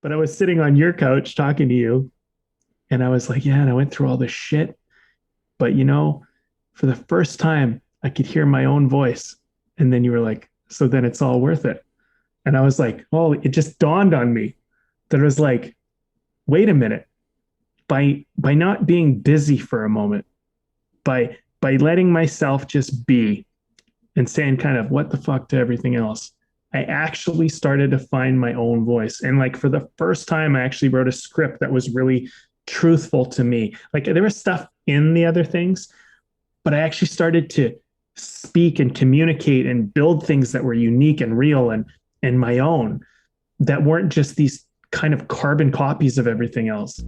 But I was sitting on your couch talking to you, and I was like, yeah, and I went through all this shit. But for the first time, I could hear my own voice. And then you were like, so then it's all worth it. And I was like, oh, it just dawned on me that it was like, wait a minute. By not being busy for a moment, by letting myself just be and saying kind of what the fuck to everything else, I actually started to find my own voice. And like for the first time, I actually wrote a script that was really truthful to me. Like there was stuff in the other things, but I actually started to speak and communicate and build things that were unique and real and my own, that weren't just these kind of carbon copies of everything else.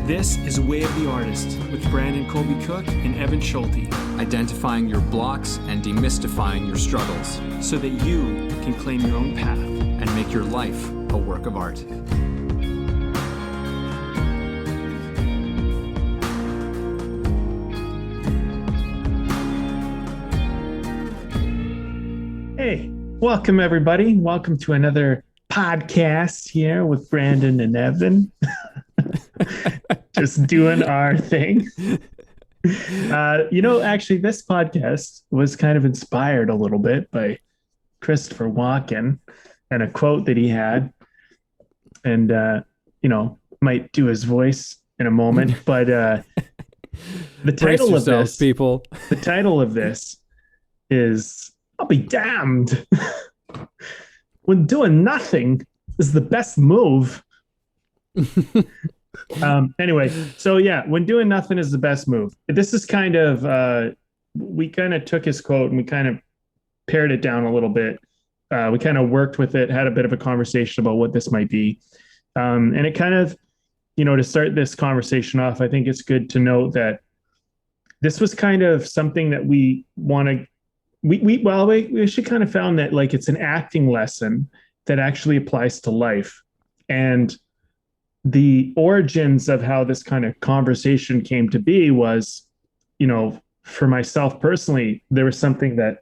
This is Way of the Artist with Brandon Colby Cook and Evan Schulte. Identifying your blocks and demystifying your struggles so that you can claim your own path and make your life a work of art. Hey, welcome everybody. Welcome to another podcast here with Brandon and Evan. Just doing our thing. Actually, this podcast was kind of inspired a little bit by Christopher Walken and a quote that he had. And, might do his voice in a moment. But the title of this, people. The title of this is, I'll be damned. When doing nothing is the best move. Anyway, so yeah, when doing nothing is the best move. This is kind of, we kind of took his quote and we kind of pared it down a little bit. We kind of worked with it, had a bit of a conversation about what this might be. And it kind of, to start this conversation off, I think it's good to note that this was kind of something that we want to, we actually kind of found that like it's an acting lesson that actually applies to life. And the origins of how this kind of conversation came to be was, for myself personally, there was something that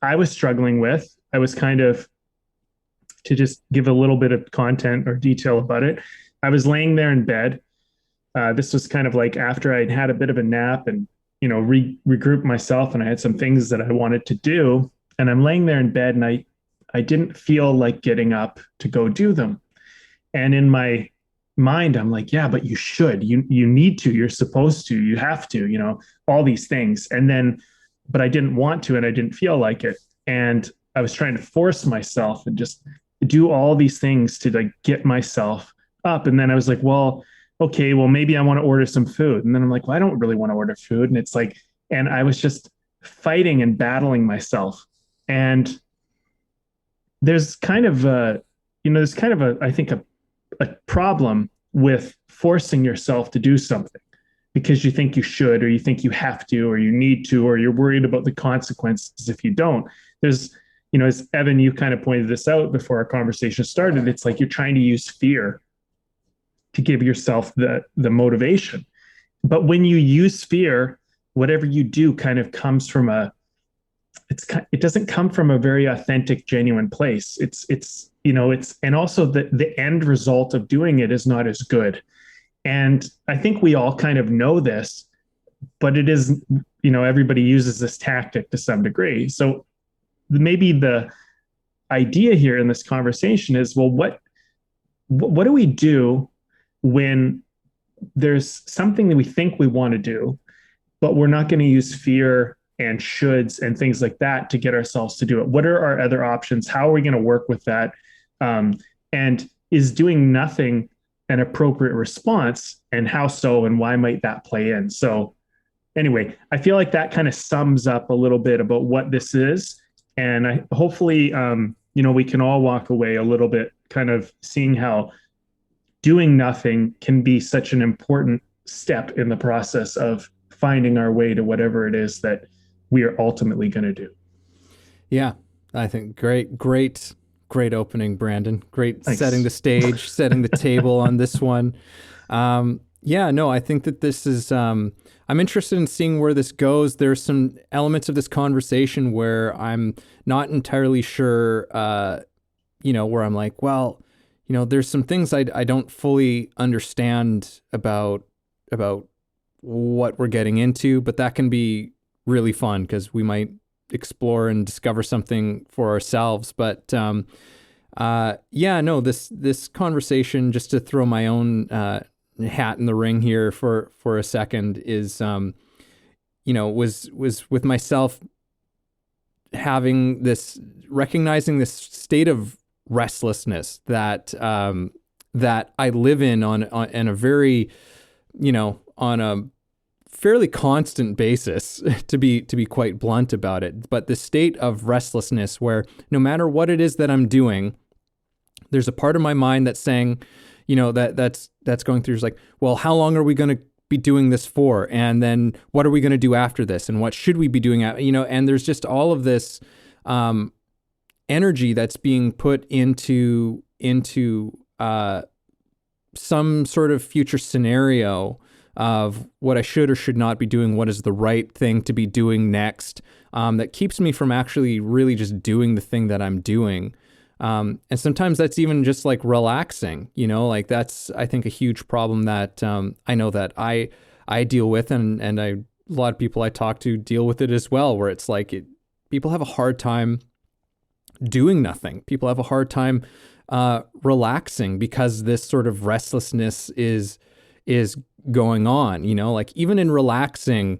I was struggling with. I was kind of, to just give a little bit of content or detail about it, I was laying there in bed. This was kind of like after I'd had a bit of a nap and, regroup myself, and I had some things that I wanted to do. And I'm laying there in bed and I didn't feel like getting up to go do them. And in my mind, I'm like, yeah, but you should, you need to, you're supposed to, you have to, all these things. And then, but I didn't want to, and I didn't feel like it. And I was trying to force myself and just do all these things to like get myself up. And then I was like, well, okay, well, maybe I want to order some food. And then I'm like, well, I don't really want to order food. And it's like, and I was just fighting and battling myself. And there's kind of I think a problem with forcing yourself to do something because you think you should, or you think you have to, or you need to, or you're worried about the consequences if you don't. There's, as Evan, you kind of pointed this out before our conversation started, it's like you're trying to use fear to give yourself the motivation. But when you use fear, whatever you do kind of comes from it doesn't come from a very authentic, genuine place. It's and also the end result of doing it is not as good. And I think we all kind of know this, but it is, everybody uses this tactic to some degree. So maybe the idea here in this conversation is, well, what do we do when there's something that we think we want to do, but we're not going to use fear and shoulds and things like that to get ourselves to do it? What are our other options? How are we going to work with that? And is doing nothing an appropriate response, and how so, and why might that play in? So anyway, I feel like that kind of sums up a little bit about what this is. And hopefully, we can all walk away a little bit kind of seeing how doing nothing can be such an important step in the process of finding our way to whatever it is that we are ultimately going to do. Yeah, I think great opening, Brandon. Great. Thanks. Setting the stage, setting the table on this one. I think that this is, I'm interested in seeing where this goes. There's some elements of this conversation where I'm not entirely sure, where I'm like, well, there's some things I don't fully understand about what we're getting into, but that can be really fun because we might explore and discover something for ourselves. But this conversation, just to throw my own hat in the ring here for a second, is was with myself recognizing this state of restlessness that I live in on a very, on a fairly constant basis, to be quite blunt about it. But the state of restlessness where no matter what it is that I'm doing, there's a part of my mind that's saying, that's going through, is like, well, how long are we going to be doing this for? And then what are we going to do after this? And what should we be doing and there's just all of this energy that's being put into some sort of future scenario of what I should or should not be doing, what is the right thing to be doing next, that keeps me from actually really just doing the thing that I'm doing. And sometimes that's even just like relaxing, like that's, I think, a huge problem that I know that I deal with, and a lot of people I talk to deal with it as well, where it's like people have a hard time doing nothing. People have a hard time relaxing because this sort of restlessness is going on, like even in relaxing,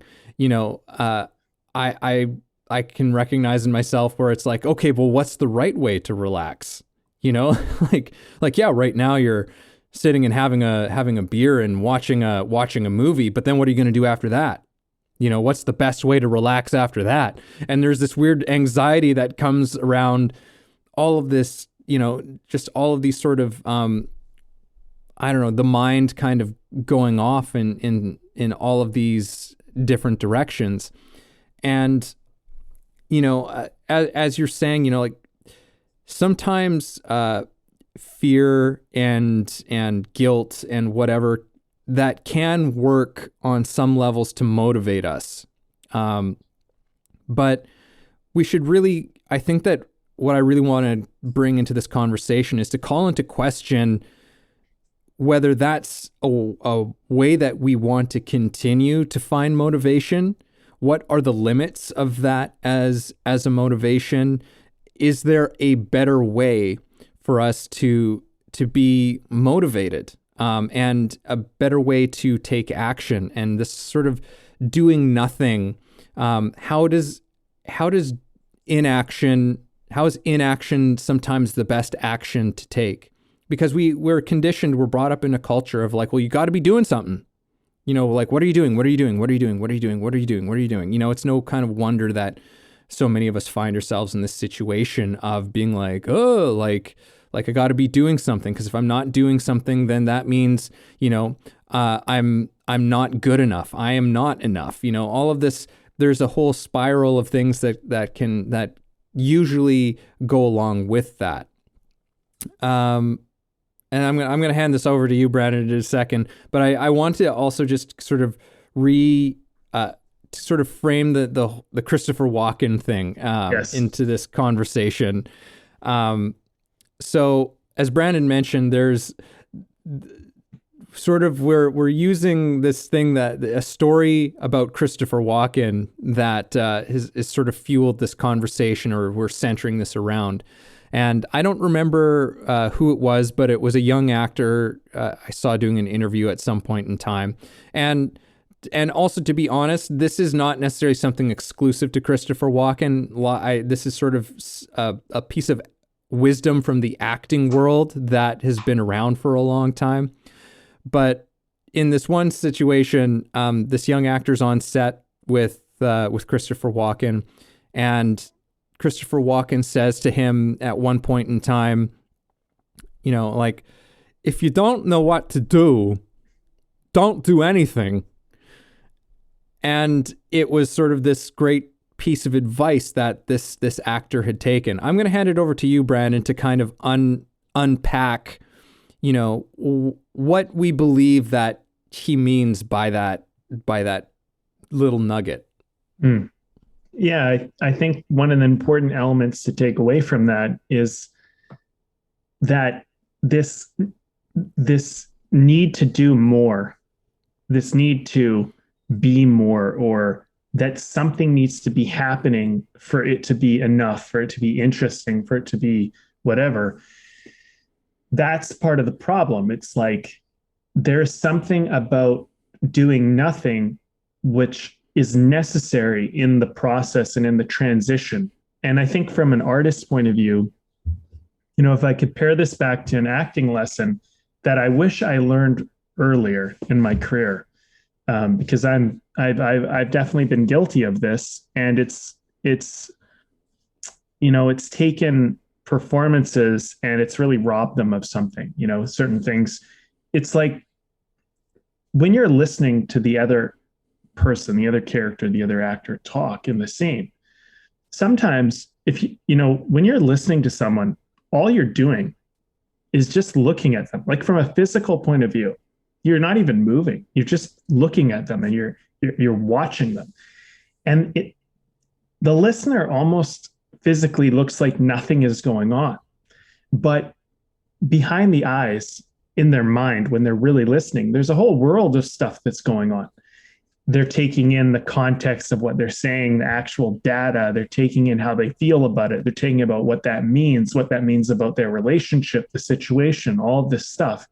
I can recognize in myself where it's like, okay, well, what's the right way to relax? like, yeah, right now you're sitting and having a beer and watching a movie, but then what are you going to do after that? What's the best way to relax after that? And there's this weird anxiety that comes around all of this, just all of these sort of, I don't know, the mind kind of going off in all of these different directions. And, as you're saying, like sometimes fear and guilt and whatever, that can work on some levels to motivate us. But we should really, I think that what I really want to bring into this conversation is to call into question whether that's a way that we want to continue to find motivation. What are the limits of that as a motivation? Is there a better way for us to be motivated, and a better way to take action? And this sort of doing nothing, how is inaction sometimes the best action to take? Because we're conditioned, we're brought up in a culture of like, well, you got to be doing something. Like, what are you doing? What are you doing? What are you doing? What are you doing? What are you doing? What are you doing? It's no kind of wonder that so many of us find ourselves in this situation of being like, oh, like I got to be doing something, because if I'm not doing something, then that means, I'm not good enough. I am not enough. All of this. There's a whole spiral of things that usually go along with that. And I'm gonna hand this over to you, Brandon, in a second. But I want to also just sort of sort of frame the Christopher Walken thing Yes. into this conversation. So as Brandon mentioned, there's sort of we're using this thing, that a story about Christopher Walken that has sort of fueled this conversation, or we're centering this around. And I don't remember who it was, but it was a young actor I saw doing an interview at some point in time. And also, to be honest, this is not necessarily something exclusive to Christopher Walken. This is sort of a piece of wisdom from the acting world that has been around for a long time. But in this one situation, this young actor's on set with Christopher Walken, and Christopher Walken says to him at one point in time, like, if you don't know what to do, don't do anything. And it was sort of this great piece of advice that this actor had taken. I'm going to hand it over to you, Brandon, to kind of unpack, what we believe that he means by that little nugget. Mm. Yeah, I think one of the important elements to take away from that is that this this need to do more, this need to be more, or that something needs to be happening for it to be enough, for it to be interesting, for it to be whatever. That's part of the problem. It's like there's something about doing nothing which is necessary in the process and in the transition. And I think from an artist's point of view, if I could pair this back to an acting lesson that I wish I learned earlier in my career, because I've definitely been guilty of this, and it's taken performances and it's really robbed them of something. Certain things. It's like when you're listening to the other person, the other character, the other actor talk in the scene. Sometimes, if when you're listening to someone, all you're doing is just looking at them, like from a physical point of view. You're not even moving. You're just looking at them, and you're watching them. And the listener almost physically looks like nothing is going on. But behind the eyes, in their mind, when they're really listening, there's a whole world of stuff that's going on. They're taking in the context of what they're saying, the actual data. They're taking in how they feel about it. They're taking about what that means about their relationship, the situation, all of this stuff.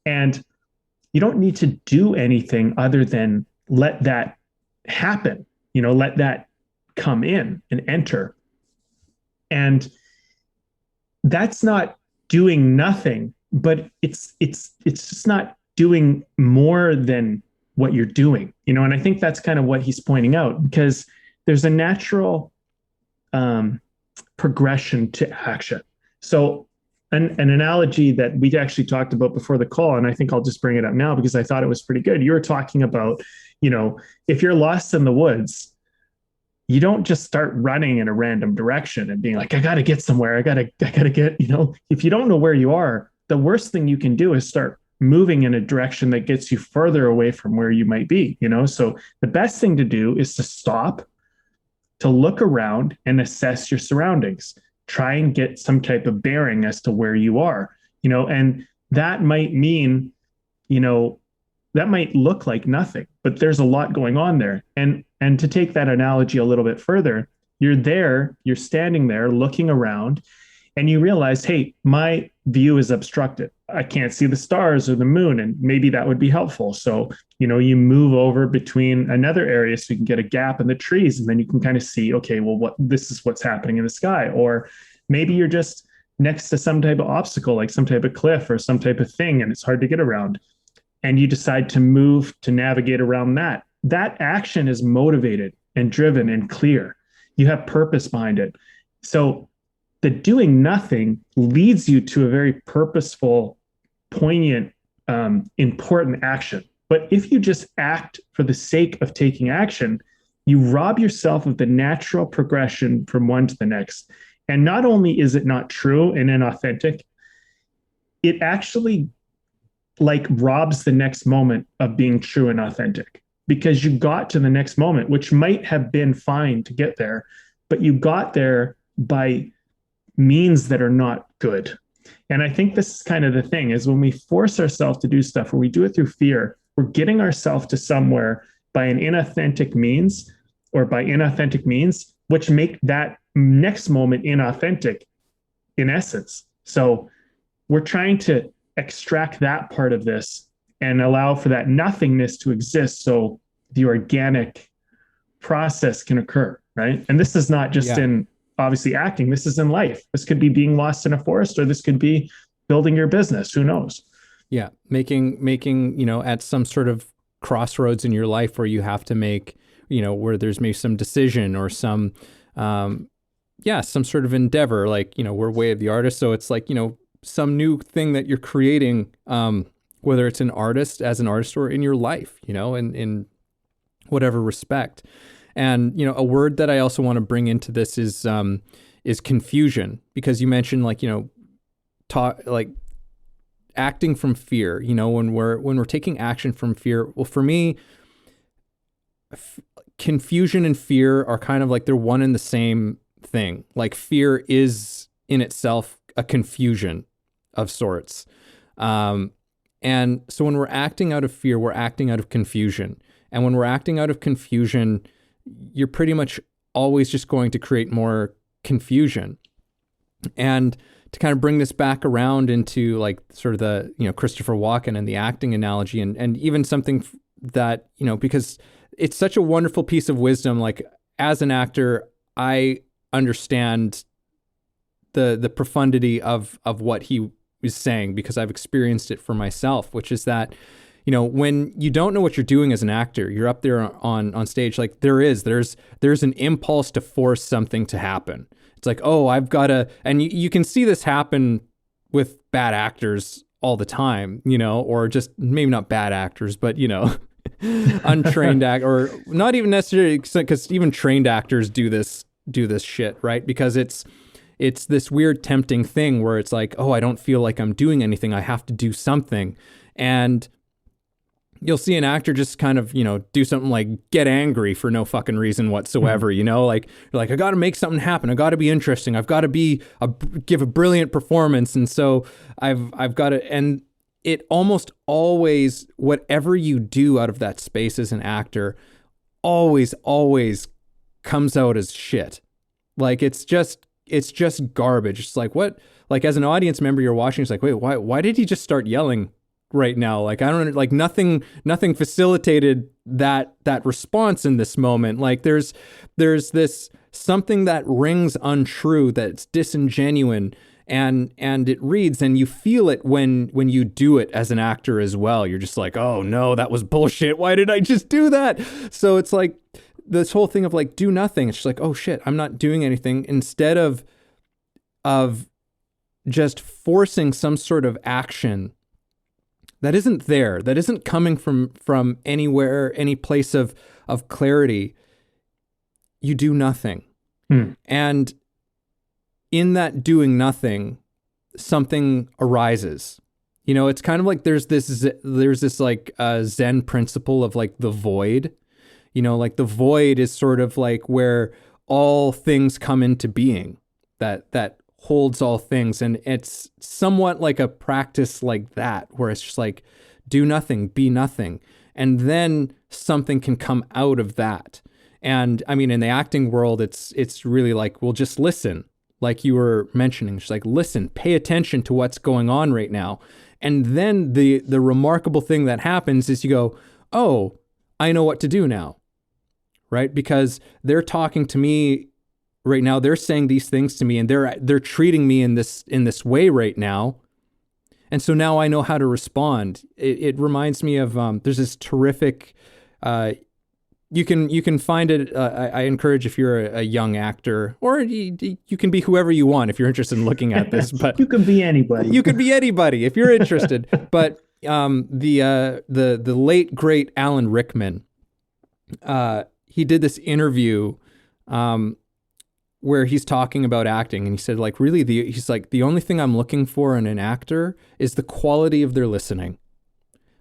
And you don't need to do anything other than let that happen, let that come in and enter. And that's not doing nothing, but it's just not doing more than what you're doing, and I think that's kind of what he's pointing out, because there's a natural progression to action. So an analogy that we actually talked about before the call, and I think I'll just bring it up now because I thought it was pretty good. You were talking about, if you're lost in the woods, you don't just start running in a random direction and being like, I got to get somewhere. I got to get, if you don't know where you are, the worst thing you can do is start moving in a direction that gets you further away from where you might be, So the best thing to do is to stop, to look around and assess your surroundings. Try and get some type of bearing as to where you are, and that might mean, that might look like nothing, but there's a lot going on there. And to take that analogy a little bit further, you're standing there looking around, and you realize, hey, my view is obstructed. I can't see the stars or the moon, and maybe that would be helpful. So, you move over between another area so you can get a gap in the trees, and then you can kind of see, okay, well, this is what's happening in the sky. Or maybe you're just next to some type of obstacle, like some type of cliff or some type of thing, and it's hard to get around. And you decide to move to navigate around that. That action is motivated and driven and clear. You have purpose behind it. So the doing nothing leads you to a very purposeful, poignant, important action. But if you just act for the sake of taking action, you rob yourself of the natural progression from one to the next. And not only is it not true and inauthentic, it actually robs the next moment of being true and authentic, because you got to the next moment, which might have been fine to get there, but you got there by means that are not good. And I think this is kind of the thing, is when we force ourselves to do stuff, or we do it through fear, we're getting ourselves to somewhere by an inauthentic means, which make that next moment inauthentic in essence. So we're trying to extract that part of this and allow for that nothingness to exist, so the organic process can occur, right? And this is not just in obviously acting. This is in life. This could be being lost in a forest, or this could be building your business. Who knows? Yeah. Making, at some sort of crossroads in your life where you have to make, where there's maybe some decision or some sort of endeavor, like, we're Way of the Artist. So it's like, some new thing that you're creating, whether it's as an artist or in your life, in whatever respect. And, a word that I also want to bring into this is confusion, because you mentioned acting from fear, when we're taking action from fear. Well, for me, confusion and fear are kind of like they're one and the same thing. Like fear is in itself a confusion of sorts. And so when we're acting out of fear, we're acting out of confusion. And when we're acting out of confusion, you're pretty much always just going to create more confusion. And to kind of bring this back around into like sort of the, Christopher Walken and the acting analogy, and even something that, because it's such a wonderful piece of wisdom. Like as an actor, I understand the profundity of what he was saying because I've experienced it for myself, which is that, when you don't know what you're doing as an actor, you're up there on stage, like there's an impulse to force something to happen. It's like, oh, I've got to, and you can see this happen with bad actors all the time, or just maybe not bad actors, but, untrained or not even necessarily, because even trained actors do this shit, right? Because it's this weird tempting thing where it's like, oh, I don't feel like I'm doing anything. I have to do something. And you'll see an actor just kind of, do something like get angry for no fucking reason whatsoever, like you're like, I got to make something happen. I got to be interesting. I've got to give a brilliant performance. And so I've got to, and it almost always, whatever you do out of that space as an actor, always comes out as shit. Like it's just garbage. It's like, what, like as an audience member, you're watching, it's like, wait, why did he just start yelling right now? Like, I don't, like nothing facilitated that response in this moment. Like there's this something that rings untrue, that's disingenuous, and it reads, and you feel it when you do it as an actor as well. You're just like, oh no, that was bullshit. Why did I just do that? So it's like this whole thing of like, do nothing. It's just like, oh shit, I'm not doing anything, instead of just forcing some sort of action that isn't there, that isn't coming from anywhere, any place of clarity. You do nothing. And in that doing nothing, something arises. It's kind of like there's this like Zen principle of like the void. Like the void is sort of like where all things come into being, that holds all things. And it's somewhat like a practice like that, where it's just like, do nothing, be nothing. And then something can come out of that. And I mean, in the acting world, it's really like, well, just listen. Like you were mentioning, just like, listen, pay attention to what's going on right now. And then the remarkable thing that happens is you go, oh, I know what to do now. Right? Because they're talking to me right now. They're saying these things to me, and they're treating me in this way right now. And so now I know how to respond. It reminds me of there's this terrific. You can find it. I encourage, if you're a young actor, or you can be whoever you want if you're interested in looking at this. But you can be anybody. You could be anybody if you're interested. But the late great Alan Rickman. He did this interview where he's talking about acting, and he said, like, really, he's like, the only thing I'm looking for in an actor is the quality of their listening.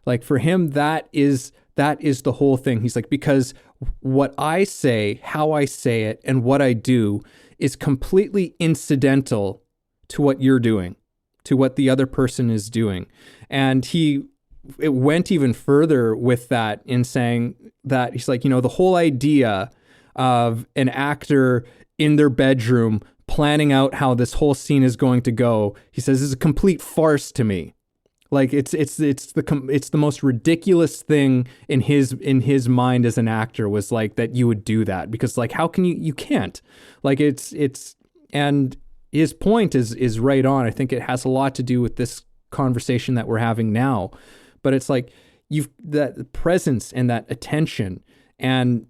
Like for him, that is the whole thing. He's like, because what I say, how I say it, and what I do is completely incidental to what you're doing, to what the other person is doing. And it went even further with that in saying that he's like, the whole idea of an actor in their bedroom planning out how this whole scene is going to go, he says, is a complete farce to me. Like it's the most ridiculous thing in his mind as an actor, was like that you would do that, because like, how can you can't, like it's and his point is right on. I think it has a lot to do with this conversation that we're having now. But it's like you've that presence and that attention, and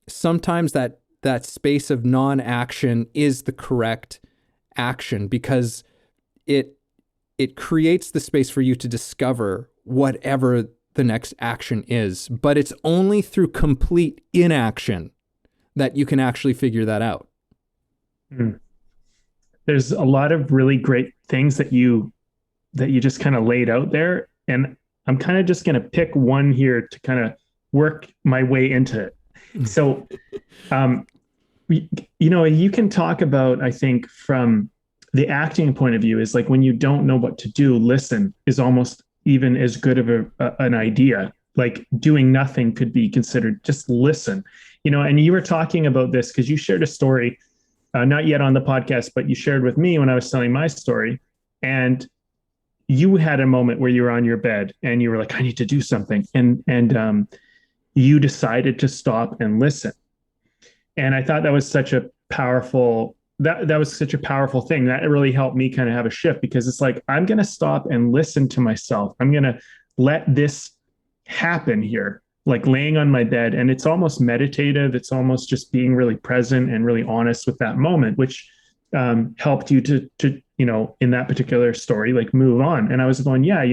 sometimes that space of non-action is the correct action, because it creates the space for you to discover whatever the next action is. But it's only through complete inaction that you can actually figure that out. There's a lot of really great things that you just kind of laid out there, and I'm kind of just going to pick one here to kind of work my way into it. So, you can talk about, I think, from the acting point of view is like when you don't know what to do, listen is almost even as good of an idea. Like doing nothing could be considered just listen, and you were talking about this because you shared a story, not yet on the podcast, but you shared with me when I was telling my story. And you had a moment where you were on your bed and you were like, I need to do something. And you decided to stop and listen. And I thought that was such a powerful that was such a powerful thing that really helped me kind of have a shift, because it's like, I'm going to stop and listen to myself. I'm going to let this happen here, like laying on my bed. And it's almost meditative. It's almost just being really present and really honest with that moment, which helped you to in that particular story, like move on. And I was going, yeah,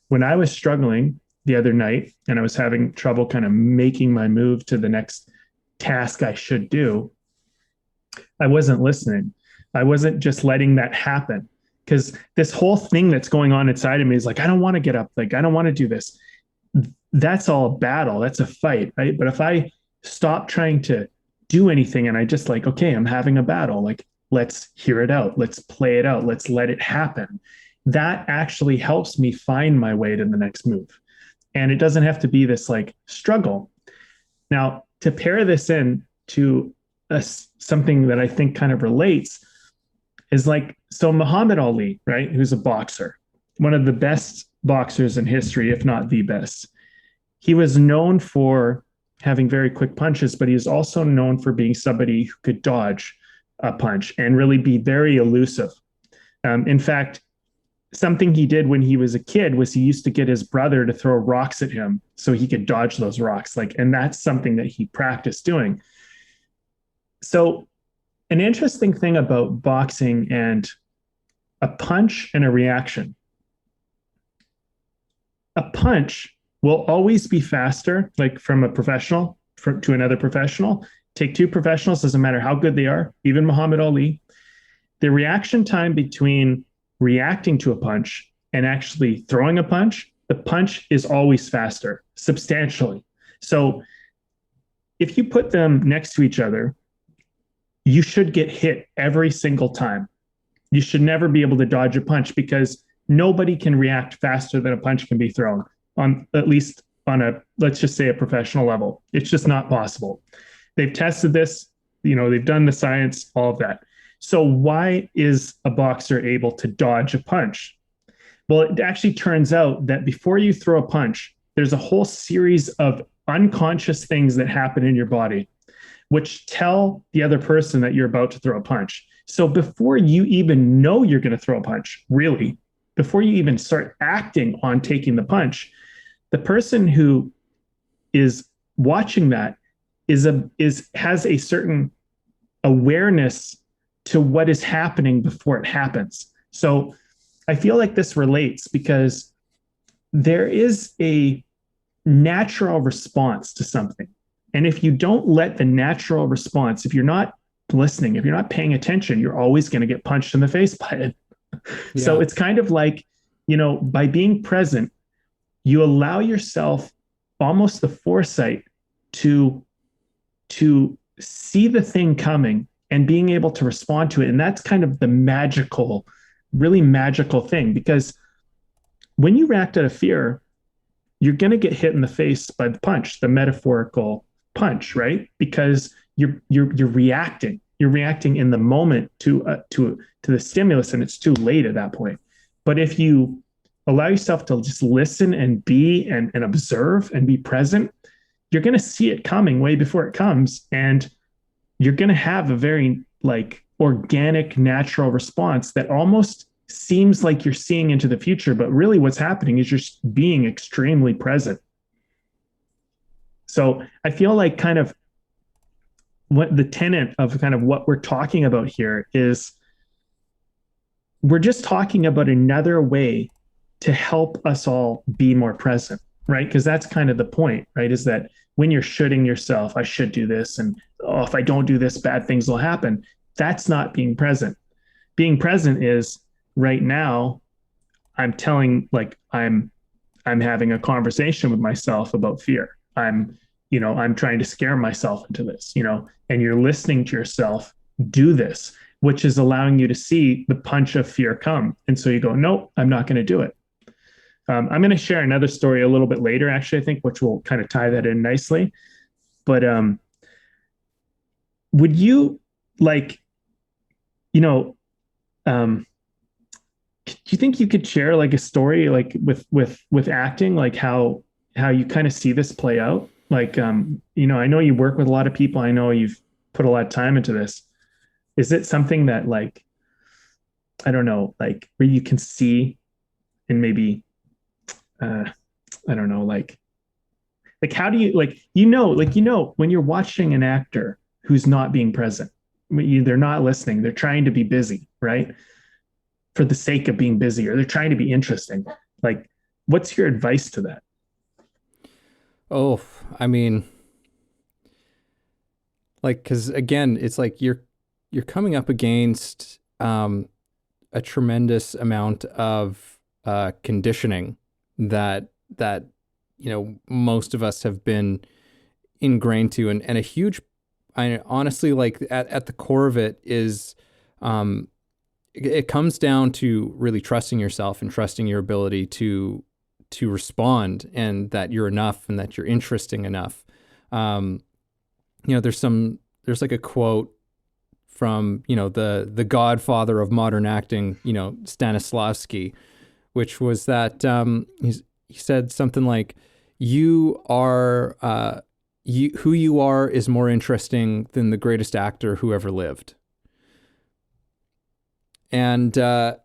when I was struggling the other night and I was having trouble kind of making my move to the next task I should do, I wasn't listening. I wasn't just letting that happen, because this whole thing that's going on inside of me is like, I don't want to get up. Like, I don't want to do this. That's all a battle. That's a fight, right? But if I stop trying to do anything and I just like, okay, I'm having a battle, like, let's hear it out. Let's play it out. Let's let it happen. That actually helps me find my way to the next move. And it doesn't have to be this like struggle. Now, to pair this in to something that I think kind of relates is like, so Muhammad Ali, right, who's a boxer, one of the best boxers in history, if not the best. He was known for having very quick punches, but he was also known for being somebody who could dodge a punch and really be very elusive. In fact, something he did when he was a kid was he used to get his brother to throw rocks at him so he could dodge those rocks. And that's something that he practiced doing. So an interesting thing about boxing and a punch and a reaction. A punch will always be faster, like from a professional to another professional. Take two professionals, doesn't matter how good they are, even Muhammad Ali. The reaction time between reacting to a punch and actually throwing a punch, the punch is always faster, substantially. So if you put them next to each other, you should get hit every single time. You should never be able to dodge a punch, because nobody can react faster than a punch can be thrown, on at least on a, let's just say, a professional level. It's just not possible. They've tested this, they've done the science, all of that. So why is a boxer able to dodge a punch? Well, it actually turns out that before you throw a punch, there's a whole series of unconscious things that happen in your body, which tell the other person that you're about to throw a punch. So before you even know you're going to throw a punch, really, before you even start acting on taking the punch, the person who is watching that has a certain awareness to what is happening before it happens. So I feel like this relates because there is a natural response to something. And if you don't let the natural response, if you're not listening, if you're not paying attention, you're always going to get punched in the face by it. Yeah. So it's kind of like, by being present, you allow yourself almost the foresight to see the thing coming and being able to respond to it. And that's kind of the really magical thing, because when you react out of fear, you're going to get hit in the face by the punch, the metaphorical punch, right? Because you're reacting. You're reacting in the moment to the stimulus, and it's too late at that point. But if you allow yourself to just listen and be and observe and be present, you're going to see it coming way before it comes, and you're going to have a very organic, natural response that almost seems like you're seeing into the future, but really what's happening is you're being extremely present. So I feel like kind of what the tenet of kind of what we're talking about here is, we're just talking about another way to help us all be more present, right? Because that's kind of the point, right? Is that when you're shoulding yourself, I should do this, and if I don't do this, bad things will happen. That's not being present. Being present is right now, I'm having a conversation with myself about fear. I'm trying to scare myself into this, and you're listening to yourself do this. which is allowing you to see the punch of fear come. And so you go, nope, I'm not going to do it. I'm going to share another story a little bit later, actually, I think, which will kind of tie that in nicely. But would you like, you know, do you think you could share like a story like with acting, like how you kind of see this play out? Like, I know you work with a lot of people. I know you've put a lot of time into this. Is it something that like, I don't know, like where you can see and maybe, I don't know, like how do you when you're watching an actor who's not being present, they're not listening, they're trying to be busy, right? For the sake of being busy, or they're trying to be interesting. Like, what's your advice to that? Oh, I mean, like, because again, it's like you're coming up against a tremendous amount of conditioning that most of us have been ingrained to, and a huge, I honestly, like at the core of it is it comes down to really trusting yourself and trusting your ability to respond, and that you're enough and that you're interesting enough. There's like a quote from, the godfather of modern acting, Stanislavski, which was that he said something like, "You are who you are is more interesting than the greatest actor who ever lived." And I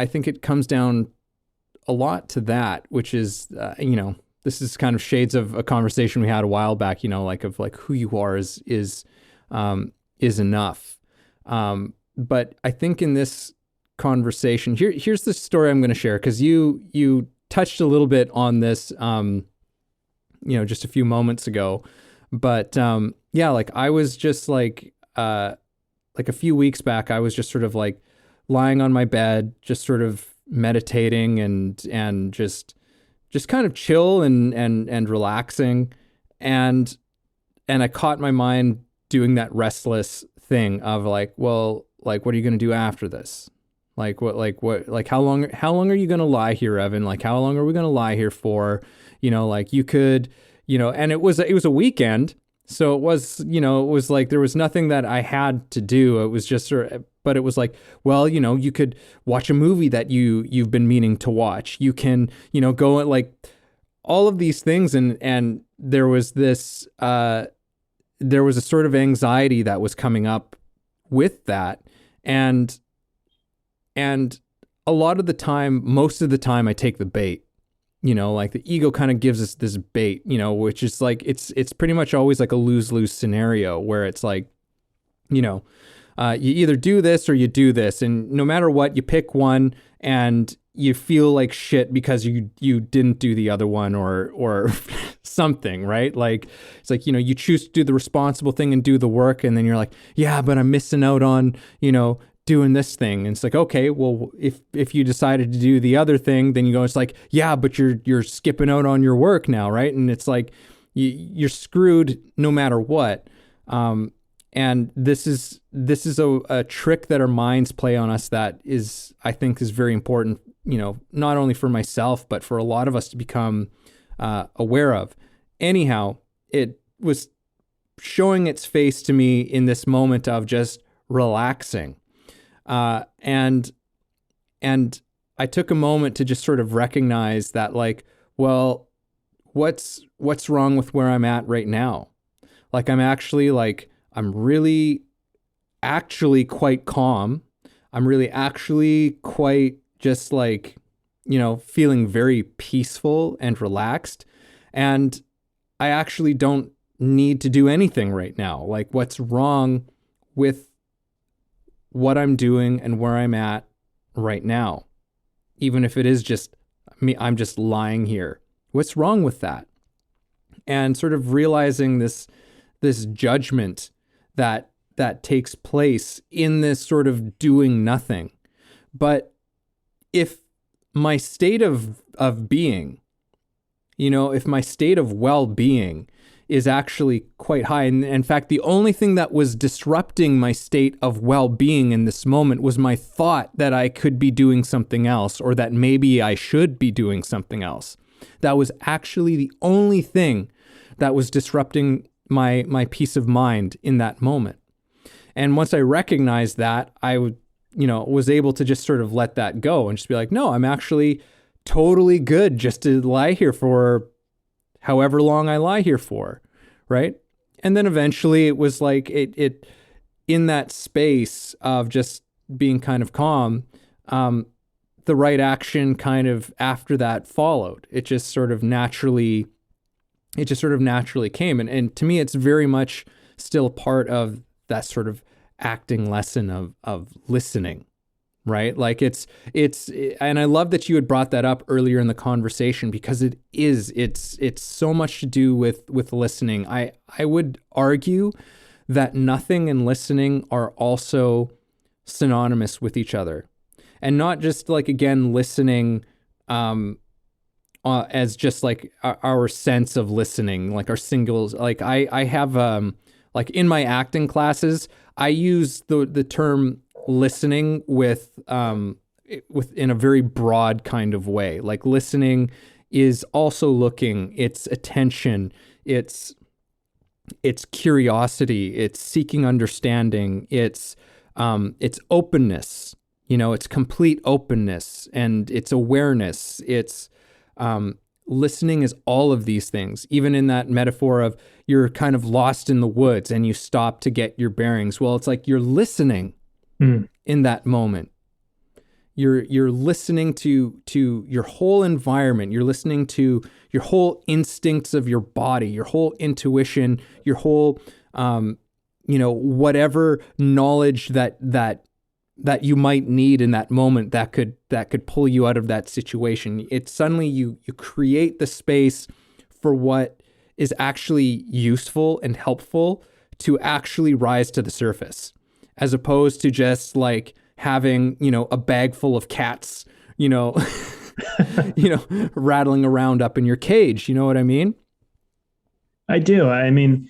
think it comes down a lot to that, which is, this is kind of shades of a conversation we had a while back, like who you are is enough. But I think in this conversation, here's the story I'm going to share, because you touched a little bit on this, just a few moments ago. But like I was just like a few weeks back, I was just sort of like lying on my bed, just sort of meditating and just kind of chill and relaxing. And I caught my mind doing that restless thing of like, well, like, what are you going to do after this? Like, how long are you going to lie here, Evan? Like, how long are we going to lie here for? Like you could, and it was a weekend. So it was like, there was nothing that I had to do. It was just but it was like, well, you could watch a movie that you've been meaning to watch. You can, go at like all of these things. And there was this, there was a sort of anxiety that was coming up with that. And a lot of the time, most of the time I take the bait. Like the ego kind of gives us this bait, which is like, it's pretty much always like a lose-lose scenario where it's like, you either do this or you do this. And no matter what, you pick one and you feel like shit because you didn't do the other one or something, right? Like, it's like, you choose to do the responsible thing and do the work. And then you're like, yeah, but I'm missing out on, doing this thing. And it's like, okay, well, if you decided to do the other thing, then you go, it's like, yeah, but you're skipping out on your work now, right? And it's like you're screwed no matter what. And this is a trick that our minds play on us that is, I think, is very important, not only for myself, but for a lot of us to become aware of. Anyhow, it was showing its face to me in this moment of just relaxing. And I took a moment to just sort of recognize that, like, well, what's wrong with where I'm at right now? Like, I'm really actually quite calm. I'm really actually quite just like, feeling very peaceful and relaxed. And I actually don't need to do anything right now. Like, what's wrong with what I'm doing and where I'm at right now? Even if it is just me, I'm just lying here. What's wrong with that? And sort of realizing this judgment that takes place in this sort of doing nothing. But if my state of being, if my state of well-being is actually quite high. And in fact, the only thing that was disrupting my state of well-being in this moment was my thought that I could be doing something else, or that maybe I should be doing something else. That was actually the only thing that was disrupting my peace of mind in that moment. And once I recognized that, I would, was able to just sort of let that go and just be like, no, I'm actually totally good just to lie here for however long I lie here for, right? And then eventually it was like it in that space of just being kind of calm, the right action kind of after that followed. It just sort of naturally came. And to me, it's very much still part of that sort of acting lesson of listening, right? Like it's, and I love that you had brought that up earlier in the conversation, because it's so much to do with listening. I would argue that nothing and listening are also synonymous with each other, and not just like, again, listening, as just like our sense of listening, like our singles. Like I have, like in my acting classes, I use the term listening with in a very broad kind of way. Like listening is also looking, it's attention, it's curiosity, it's seeking understanding, it's openness, it's complete openness, and it's awareness. It's listening is all of these things. Even in that metaphor of you're kind of lost in the woods and you stop to get your bearings. Well, it's like you're listening in that moment. You're listening to your whole environment. You're listening to your whole instincts of your body, your whole intuition, your whole whatever knowledge that you might need in that moment that could pull you out of that situation. It's suddenly you create the space for what is actually useful and helpful to actually rise to the surface, as opposed to just like having, a bag full of cats, rattling around up in your cage. You know what I mean? I do. I mean,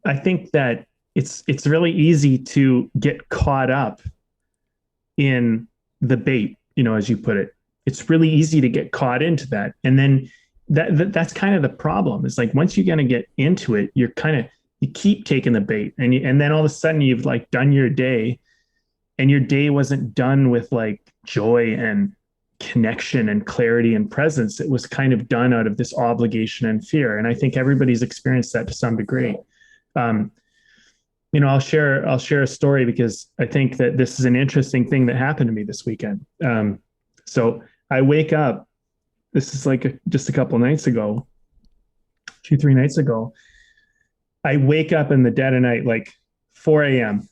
I think that it's really easy to get caught up in the bait, as you put it. It's really easy to get caught into that. And then that's kind of the problem. It's like, once you're going to get into it, you keep taking the bait, and then all of a sudden you've like done your day, and your day wasn't done with like joy and connection and clarity and presence. It was kind of done out of this obligation and fear. And I think everybody's experienced that to some degree. I'll share a story, because I think that this is an interesting thing that happened to me this weekend. So I wake up, this is like just a couple nights ago, 2-3 nights ago. I wake up in the dead of night, like 4 a.m.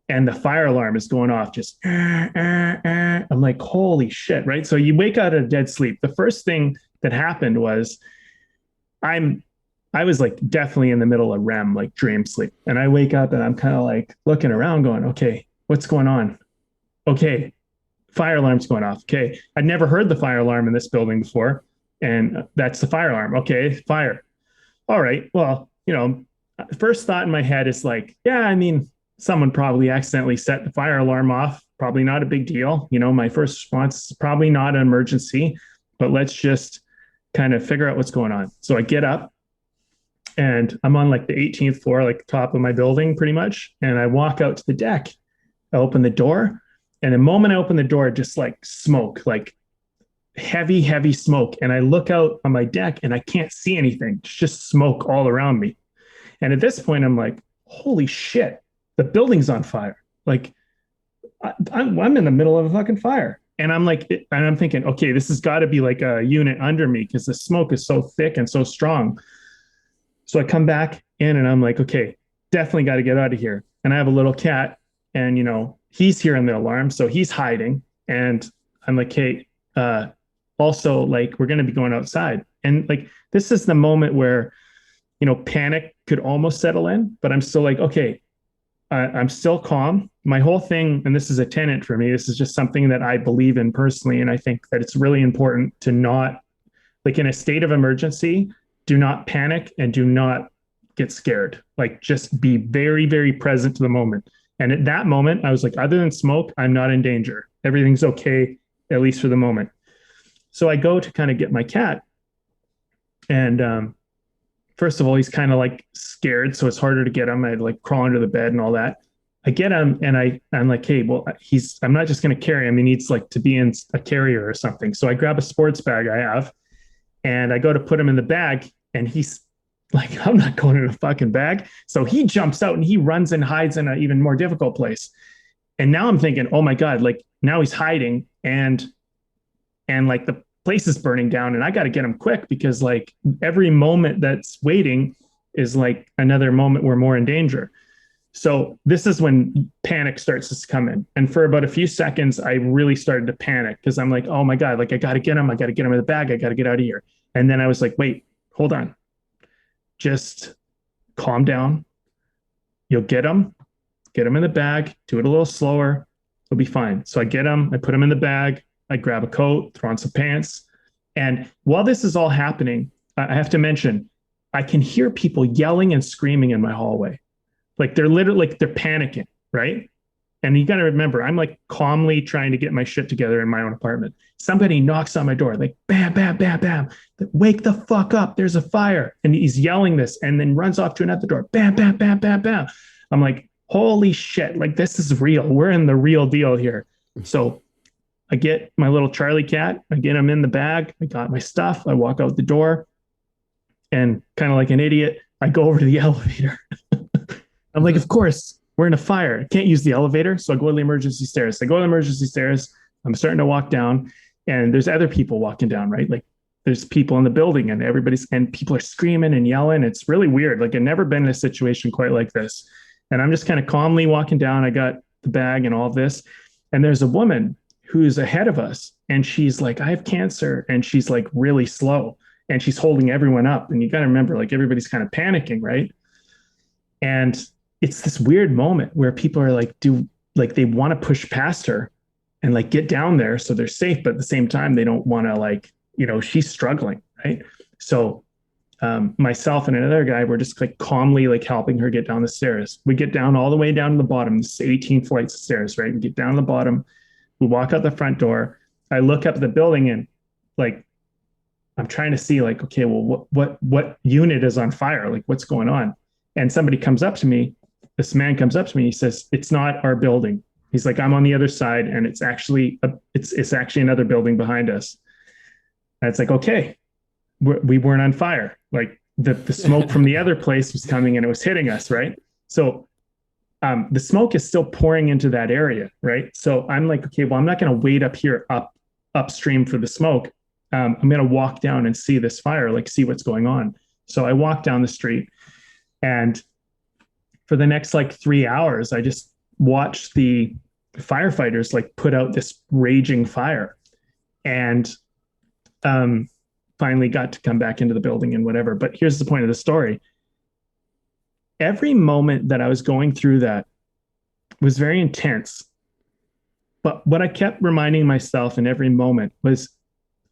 and the fire alarm is going off, just, I'm like, holy shit. Right. So you wake out of dead sleep. The first thing that happened was I was like definitely in the middle of REM, like dream sleep. And I wake up and I'm kind of like looking around going, okay, what's going on? Okay. Fire alarm's going off. Okay. I'd never heard the fire alarm in this building before. And that's the fire alarm. Okay. Fire. All right. Well, first thought in my head is like, yeah, I mean, someone probably accidentally set the fire alarm off. Probably not a big deal. My first response is probably not an emergency, but let's just kind of figure out what's going on. So I get up, and I'm on like the 18th floor, like top of my building pretty much. And I walk out to the deck. I open the door, and the moment I open the door, just like smoke, like heavy, heavy smoke. And I look out on my deck and I can't see anything. It's just smoke all around me. And at this point, I'm like, holy shit, the building's on fire. Like I'm in the middle of a fucking fire. And I'm like, and I'm thinking, okay, this has got to be like a unit under me, because the smoke is so thick and so strong. So I come back in and I'm like, okay, definitely got to get out of here. And I have a little cat, and, he's hearing the alarm, so he's hiding. And I'm like, hey, also, like, we're going to be going outside. And like, this is the moment where, panic could almost settle in, but I'm still like, okay, I'm still calm. My whole thing, and this is a tenet for me, this is just something that I believe in personally. And I think that it's really important to not, like, in a state of emergency, do not panic and do not get scared. Like just be very, very present to the moment. And at that moment, I was like, other than smoke, I'm not in danger. Everything's okay, at least for the moment. So I go to kind of get my cat. And first of all, he's kind of like scared. So it's harder to get him. I like crawl under the bed and all that. I get him and I'm like, hey, well, I'm not just going to carry him. He needs like to be in a carrier or something. So I grab a sports bag I have and I go to put him in the bag and he's like, I'm not going in a fucking bag. So he jumps out and he runs and hides in an even more difficult place. And now I'm thinking, oh my God, like now he's hiding and like the place is burning down and I got to get him quick because like every moment that's waiting is like another moment we're more in danger. So this is when panic starts to come in. And for about a few seconds, I really started to panic because I'm like, oh my God, like I got to get him. I got to get him in the bag. I got to get out of here. And then I was like, wait, hold on. Just calm down. You'll get him in the bag, do it a little slower. It'll be fine. So I get him, I put him in the bag. I grab a coat, throw on some pants. And while this is all happening, I have to mention, I can hear people yelling and screaming in my hallway. Like they're literally like they're panicking, right? And you got to remember, I'm like calmly trying to get my shit together in my own apartment. Somebody knocks on my door, like bam, bam, bam, bam. Wake the fuck up. There's a fire. And he's yelling this and then runs off to another door. Bam, bam, bam, bam, bam. I'm like, holy shit. Like this is real. We're in the real deal here. So I get my little Charlie cat. I get him in the bag. I got my stuff. I walk out the door and kind of like an idiot, I go over to the elevator. I'm like, of course, we're in a fire. I can't use the elevator. So I go to the emergency stairs. I go to the emergency stairs. I'm starting to walk down and there's other people walking down, right? Like there's people in the building and people are screaming and yelling. It's really weird. Like I've never been in a situation quite like this. And I'm just kind of calmly walking down. I got the bag and all of this. And there's a woman who's ahead of us. And she's like, I have cancer. And she's like really slow and she's holding everyone up. And you got to remember, like everybody's kind of panicking, right? And it's this weird moment where people are like, they want to push past her and like get down there so they're safe. But at the same time, they don't want to like, she's struggling, right? So myself and another guy, we're just like calmly like helping her get down the stairs. We get down all the way down to the bottom, this 18 flights of stairs, right? We get down the bottom. We walk out the front door. I look up at the building and like, I'm trying to see like, okay, well, what unit is on fire? Like what's going on? And somebody comes up to me. This man comes up to me. He says, it's not our building. He's like, I'm on the other side. And it's actually, it's actually another building behind us. And it's like, okay, we weren't on fire. Like the smoke from the other place was coming and it was hitting us. Right. So the smoke is still pouring into that area. Right. So I'm like, okay, well, I'm not going to wait up here upstream for the smoke. I'm going to walk down and see this fire, like see what's going on. So I walk down the street and for the next like 3 hours, I just watched the firefighters like put out this raging fire and finally got to come back into the building and whatever. But here's the point of the story. Every moment that I was going through that was very intense. But what I kept reminding myself in every moment was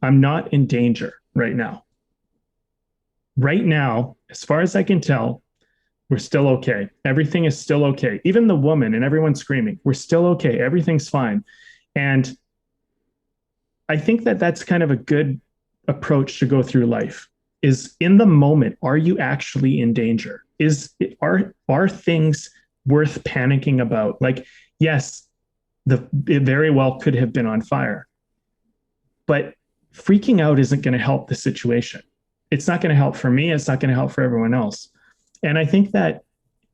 I'm not in danger right now. Right now, as far as I can tell, we're still okay. Everything is still okay. Even the woman and everyone screaming, we're still okay. Everything's fine. And I think that that's kind of a good approach to go through life is in the moment. Are you actually in danger? Are things worth panicking about? Like, yes, it very well could have been on fire, but freaking out isn't going to help the situation. It's not going to help for me. It's not going to help for everyone else. And I think that,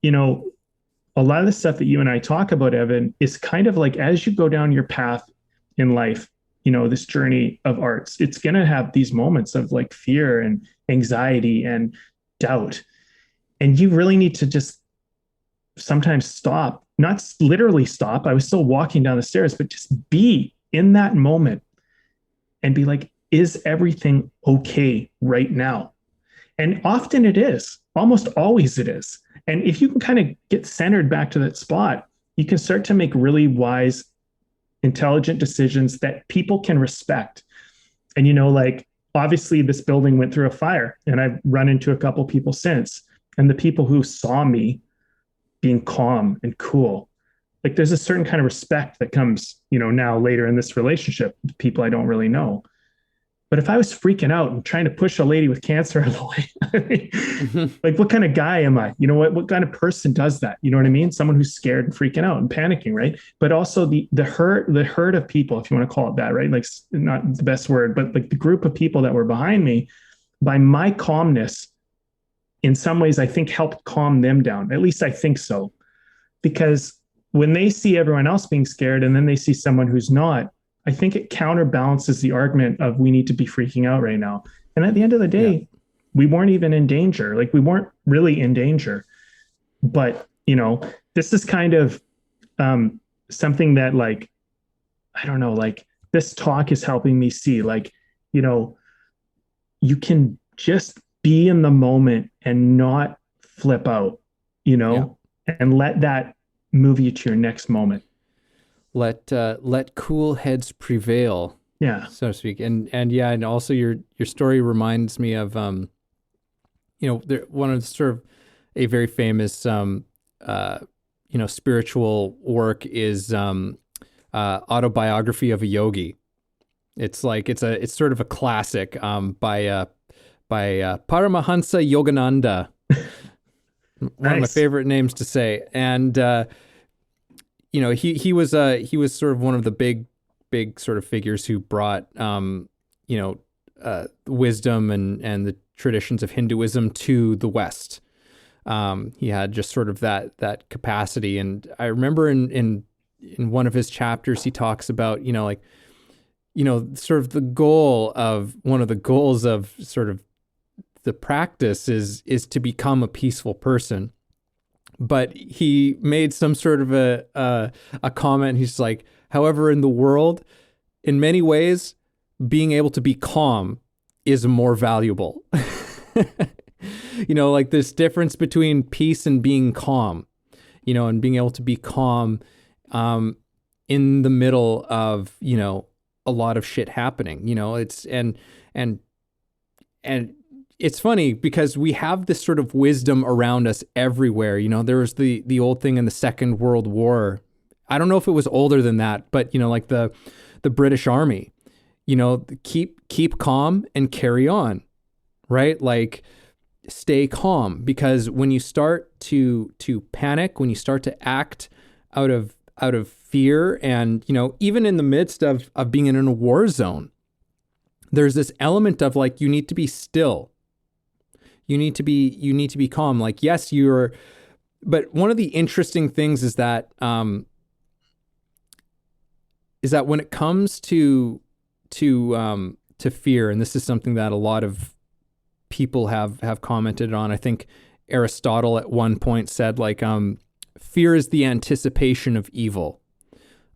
a lot of the stuff that you and I talk about, Evan, is kind of like as you go down your path in life, this journey of arts, it's going to have these moments of like fear and anxiety and doubt. And you really need to just sometimes stop, not literally stop. I was still walking down the stairs, but just be in that moment and be like, is everything okay right now? And often it is. Almost always it is. And if you can kind of get centered back to that spot, you can start to make really wise, intelligent decisions that people can respect. And, like, obviously this building went through a fire and I've run into a couple people since. and the people who saw me being calm and cool, like there's a certain kind of respect that comes, now later in this relationship with people I don't really know. But if I was freaking out and trying to push a lady with cancer out of the way, I mean, like what kind of guy am I? What kind of person does that? You know what I mean? Someone who's scared and freaking out and panicking, right? But also the herd of people, if you want to call it that, right? Like not the best word, but like the group of people that were behind me, by my calmness, in some ways, I think helped calm them down. At least I think so. Because when they see everyone else being scared and then they see someone who's not, I think it counterbalances the argument of we need to be freaking out right now. And at the end of the day, we weren't even in danger. Like we weren't really in danger. But, this is kind of something that like, I don't know, like this talk is helping me see like, you can just be in the moment and not flip out, and let that move you to your next moment. Let cool heads prevail, so to speak. And also your story reminds me of one of sort of a very famous spiritual work is Autobiography of a Yogi. It's like it's sort of a classic by Paramahansa Yogananda. One of my favorite names to say. And he was sort of one of the big sort of figures who brought wisdom and the traditions of Hinduism to the West. He had just sort of that capacity. And I remember in one of his chapters he talks about, sort of one of the goals of sort of the practice is to become a peaceful person. But he made some sort of a comment. He's like, however, in the world, in many ways, being able to be calm is more valuable. Like this difference between peace and being calm, and being able to be calm in the middle of, a lot of shit happening, it's, and it's funny because we have this sort of wisdom around us everywhere. There was the old thing in the Second World War. I don't know if it was older than that, but like the British Army, keep calm and carry on, right? Like stay calm, because when you start to panic, when you start to act out of fear, and even in the midst of being in a war zone, there's this element of like you need to be still. You need to be calm. Like, yes, but one of the interesting things is that when it comes to fear, and this is something that a lot of people have commented on. I think Aristotle at one point said like, fear is the anticipation of evil.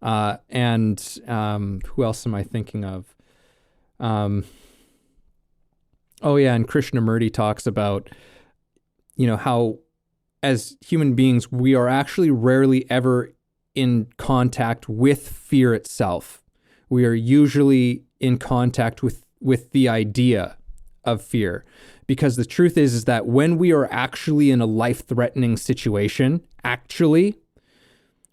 And who else am I thinking of? And Krishnamurti talks about, how as human beings, we are actually rarely ever in contact with fear itself. We are usually in contact with the idea of fear. Because the truth is that when we are actually in a life-threatening situation,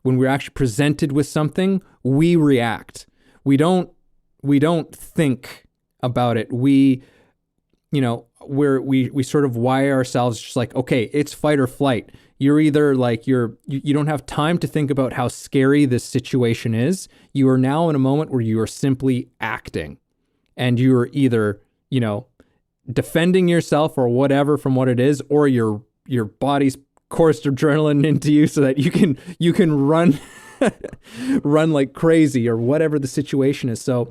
when we're actually presented with something, we react. We don't think about it. We sort of wire ourselves just like, okay, it's fight or flight. You're either like you don't have time to think about how scary this situation is. You are now in a moment where you are simply acting, and you're either, defending yourself or whatever from what it is, or your body's coursed adrenaline into you so that you can run run like crazy or whatever the situation is. So,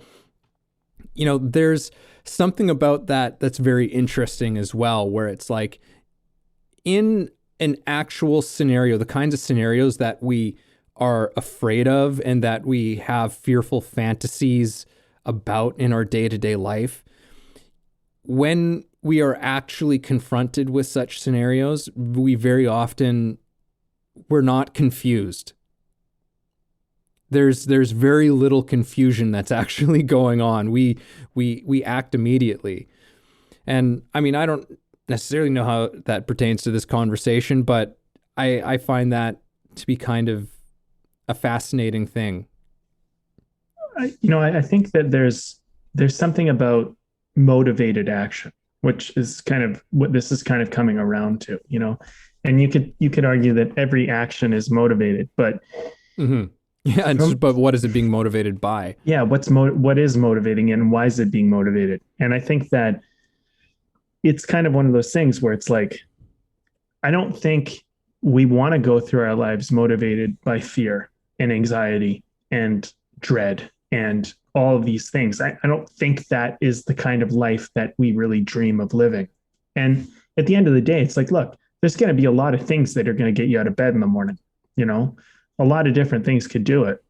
there's something about that that's very interesting as well, where it's like in an actual scenario, the kinds of scenarios that we are afraid of and that we have fearful fantasies about in our day-to-day life, when we are actually confronted with such scenarios, we're not confused. There's very little confusion that's actually going on. We act immediately. And I mean, I don't necessarily know how that pertains to this conversation, but I find that to be kind of a fascinating thing. I think that there's something about motivated action, which is kind of what this is kind of coming around to, and you could argue that every action is motivated, but Mm-hmm. Yeah, but what is it being motivated by? yeah, what is motivating and why is it being motivated? And I think that it's kind of one of those things where it's like, I don't think we want to go through our lives motivated by fear and anxiety and dread and all of these things. I don't think that is the kind of life that we really dream of living. And at the end of the day, it's like, look, there's going to be a lot of things that are going to get you out of bed in the morning. A lot of different things could do it.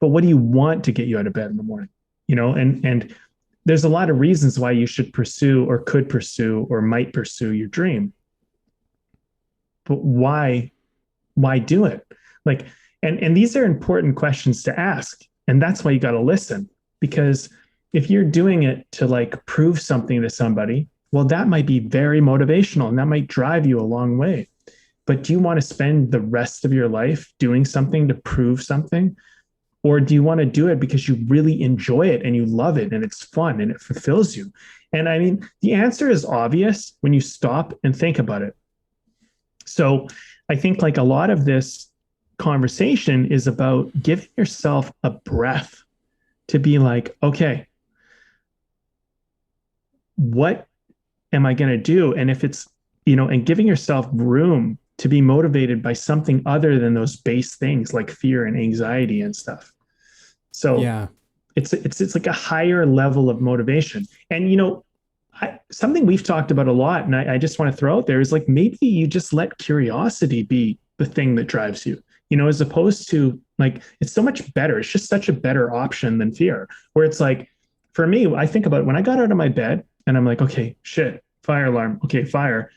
But what do you want to get you out of bed in the morning? And there's a lot of reasons why you should pursue or could pursue or might pursue your dream. But why do it? Like, and these are important questions to ask. And that's why you got to listen, because if you're doing it to like prove something to somebody, well, that might be very motivational and that might drive you a long way. But do you want to spend the rest of your life doing something to prove something? Or do you want to do it because you really enjoy it and you love it and it's fun and it fulfills you? And I mean, the answer is obvious when you stop and think about it. So I think like a lot of this conversation is about giving yourself a breath to be like, okay, what am I going to do? And if it's, and giving yourself room to be motivated by something other than those base things like fear and anxiety and stuff. So yeah, it's like a higher level of motivation. And, something we've talked about a lot, and I just want to throw out there is like, maybe you just let curiosity be the thing that drives you, as opposed to like, it's so much better. It's just such a better option than fear, where it's like, for me, I think about when I got out of my bed and I'm like, okay, shit, fire alarm. Okay, fire.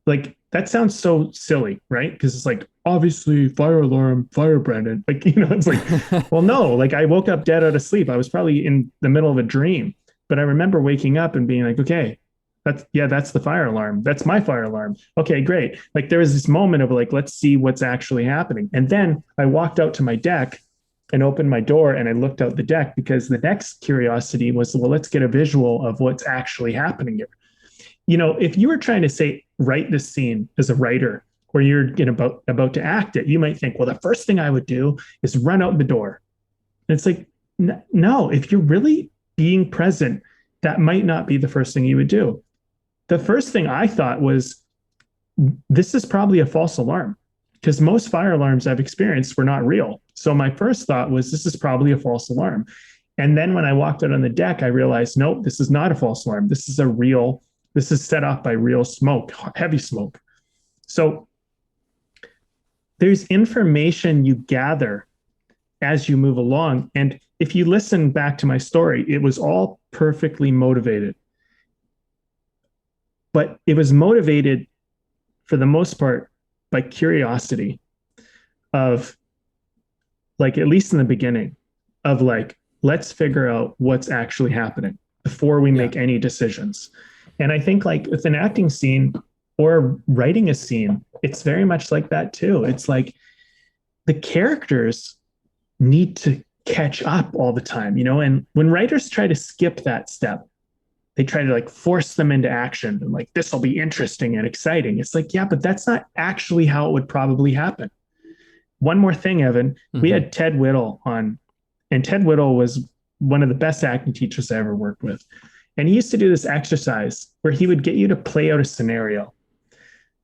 Like, that sounds so silly, right? Because it's like, obviously, fire alarm, fire, Brandon. Like, it's like, well, no, like I woke up dead out of sleep. I was probably in the middle of a dream. But I remember waking up and being like, okay, that's the fire alarm. That's my fire alarm. Okay, great. Like there was this moment of like, let's see what's actually happening. And then I walked out to my deck and opened my door and I looked out the deck because the next curiosity was, well, let's get a visual of what's actually happening here. If you were trying to say, write this scene as a writer, or you're about to act it, you might think, well, the first thing I would do is run out the door. And it's like, no, if you're really being present, that might not be the first thing you would do. The first thing I thought was, this is probably a false alarm, because most fire alarms I've experienced were not real. So my first thought was, this is probably a false alarm. And then when I walked out on the deck, I realized, nope, this is not a false alarm. This is set off by real smoke, heavy smoke. So there's information you gather as you move along. And if you listen back to my story, it was all perfectly motivated. But it was motivated for the most part by curiosity of like, at least in the beginning, of like, let's figure out what's actually happening before we make any decisions. And I think like with an acting scene or writing a scene, it's very much like that too. It's like the characters need to catch up all the time, and when writers try to skip that step, they try to like force them into action and like, this will be interesting and exciting. It's like, yeah, but that's not actually how it would probably happen. One more thing, Evan, we had Ted Whittle on, and Ted Whittle was one of the best acting teachers I ever worked with. And he used to do this exercise where he would get you to play out a scenario.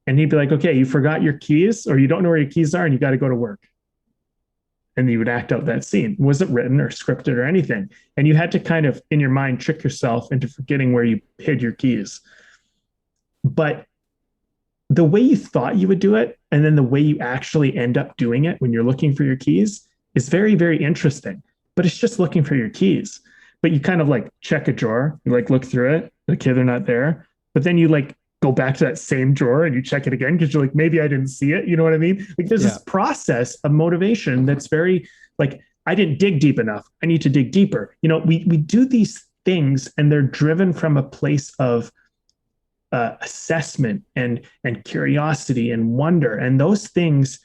And he'd be like, okay, you forgot your keys, or you don't know where your keys are and you got to go to work. And you would act out that scene. It wasn't written or scripted or anything. And you had to kind of, in your mind, trick yourself into forgetting where you hid your keys. But the way you thought you would do it, and then the way you actually end up doing it when you're looking for your keys, is very, very interesting. But it's just looking for your keys. But you kind of like check a drawer, you like look through it, okay, they're not there. But then you like go back to that same drawer and you check it again because you're like, maybe I didn't see it. You know what I mean? Like there's this process of motivation that's very like, I didn't dig deep enough. I need to dig deeper. We do these things and they're driven from a place of assessment and curiosity and wonder, and those things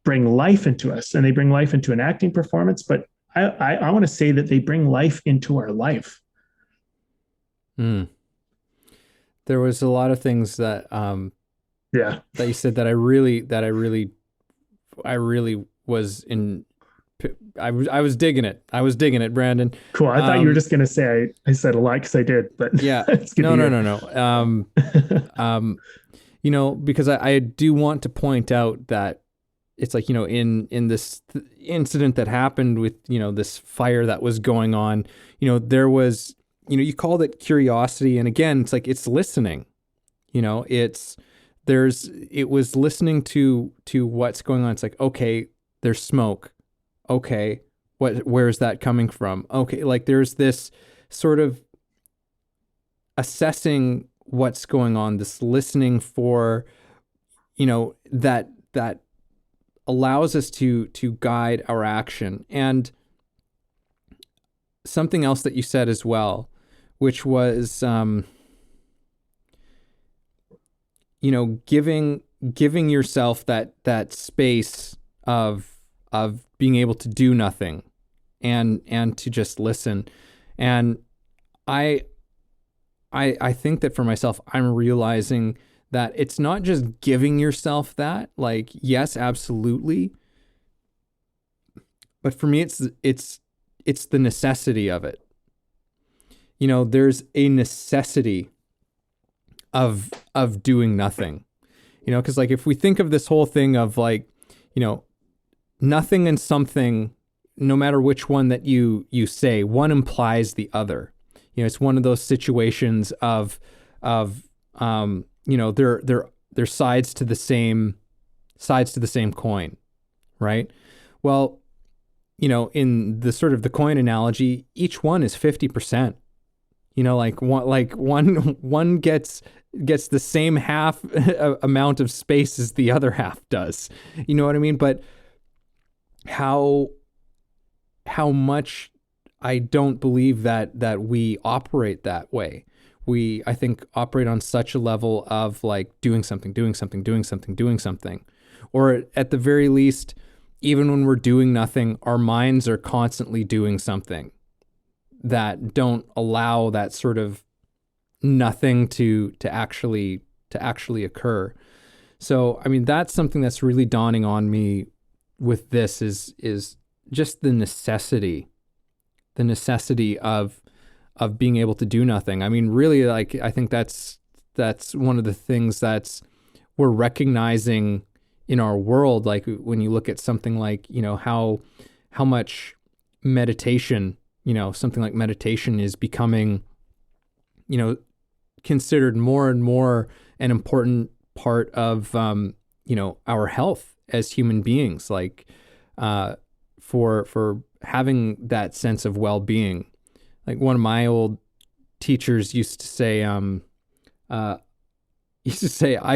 bring life into us, and they bring life into an acting performance. But I want to say that they bring life into our life. Mm. There was a lot of things that that you said that I really was in. I was digging it. I was digging it, Brandon. Cool. I thought you were just gonna say I said a lot because I did, but yeah, no. Because I do want to point out that it's like, in this incident that happened with, this fire that was going on, there was, you called it curiosity. And again, it's like, it's listening, it was listening to what's going on. It's like, okay, there's smoke. Okay. Where's that coming from? Okay. Like there's this sort of assessing what's going on, this listening for, that allows us to guide our action. And something else that you said as well, which was, giving yourself that space of being able to do nothing and to just listen. And I think that for myself, I'm realizing that it's not just giving yourself that, like, yes, absolutely. But for me, it's the necessity of it. There's a necessity of doing nothing, because like, if we think of this whole thing of like, nothing and something, no matter which one that you say, one implies the other. It's one of those situations of they're sides to the same coin, right? Well, in the sort of the coin analogy, each one is 50%. One gets the same half amount of space as the other half does. You know what I mean? But how much I don't believe that we operate that way. We, I think, operate on such a level of like doing something, or at the very least, even when we're doing nothing, our minds are constantly doing something that don't allow that sort of nothing to actually occur. So, I mean, that's something that's really dawning on me with this is just the necessity of being able to do nothing. I mean, really, like, I think that's one of the things we're recognizing in our world. Like when you look at something like, how much meditation, something like meditation is becoming, considered more and more an important part of, our health as human beings, like, for having that sense of well-being. Like one of my old teachers used to say, I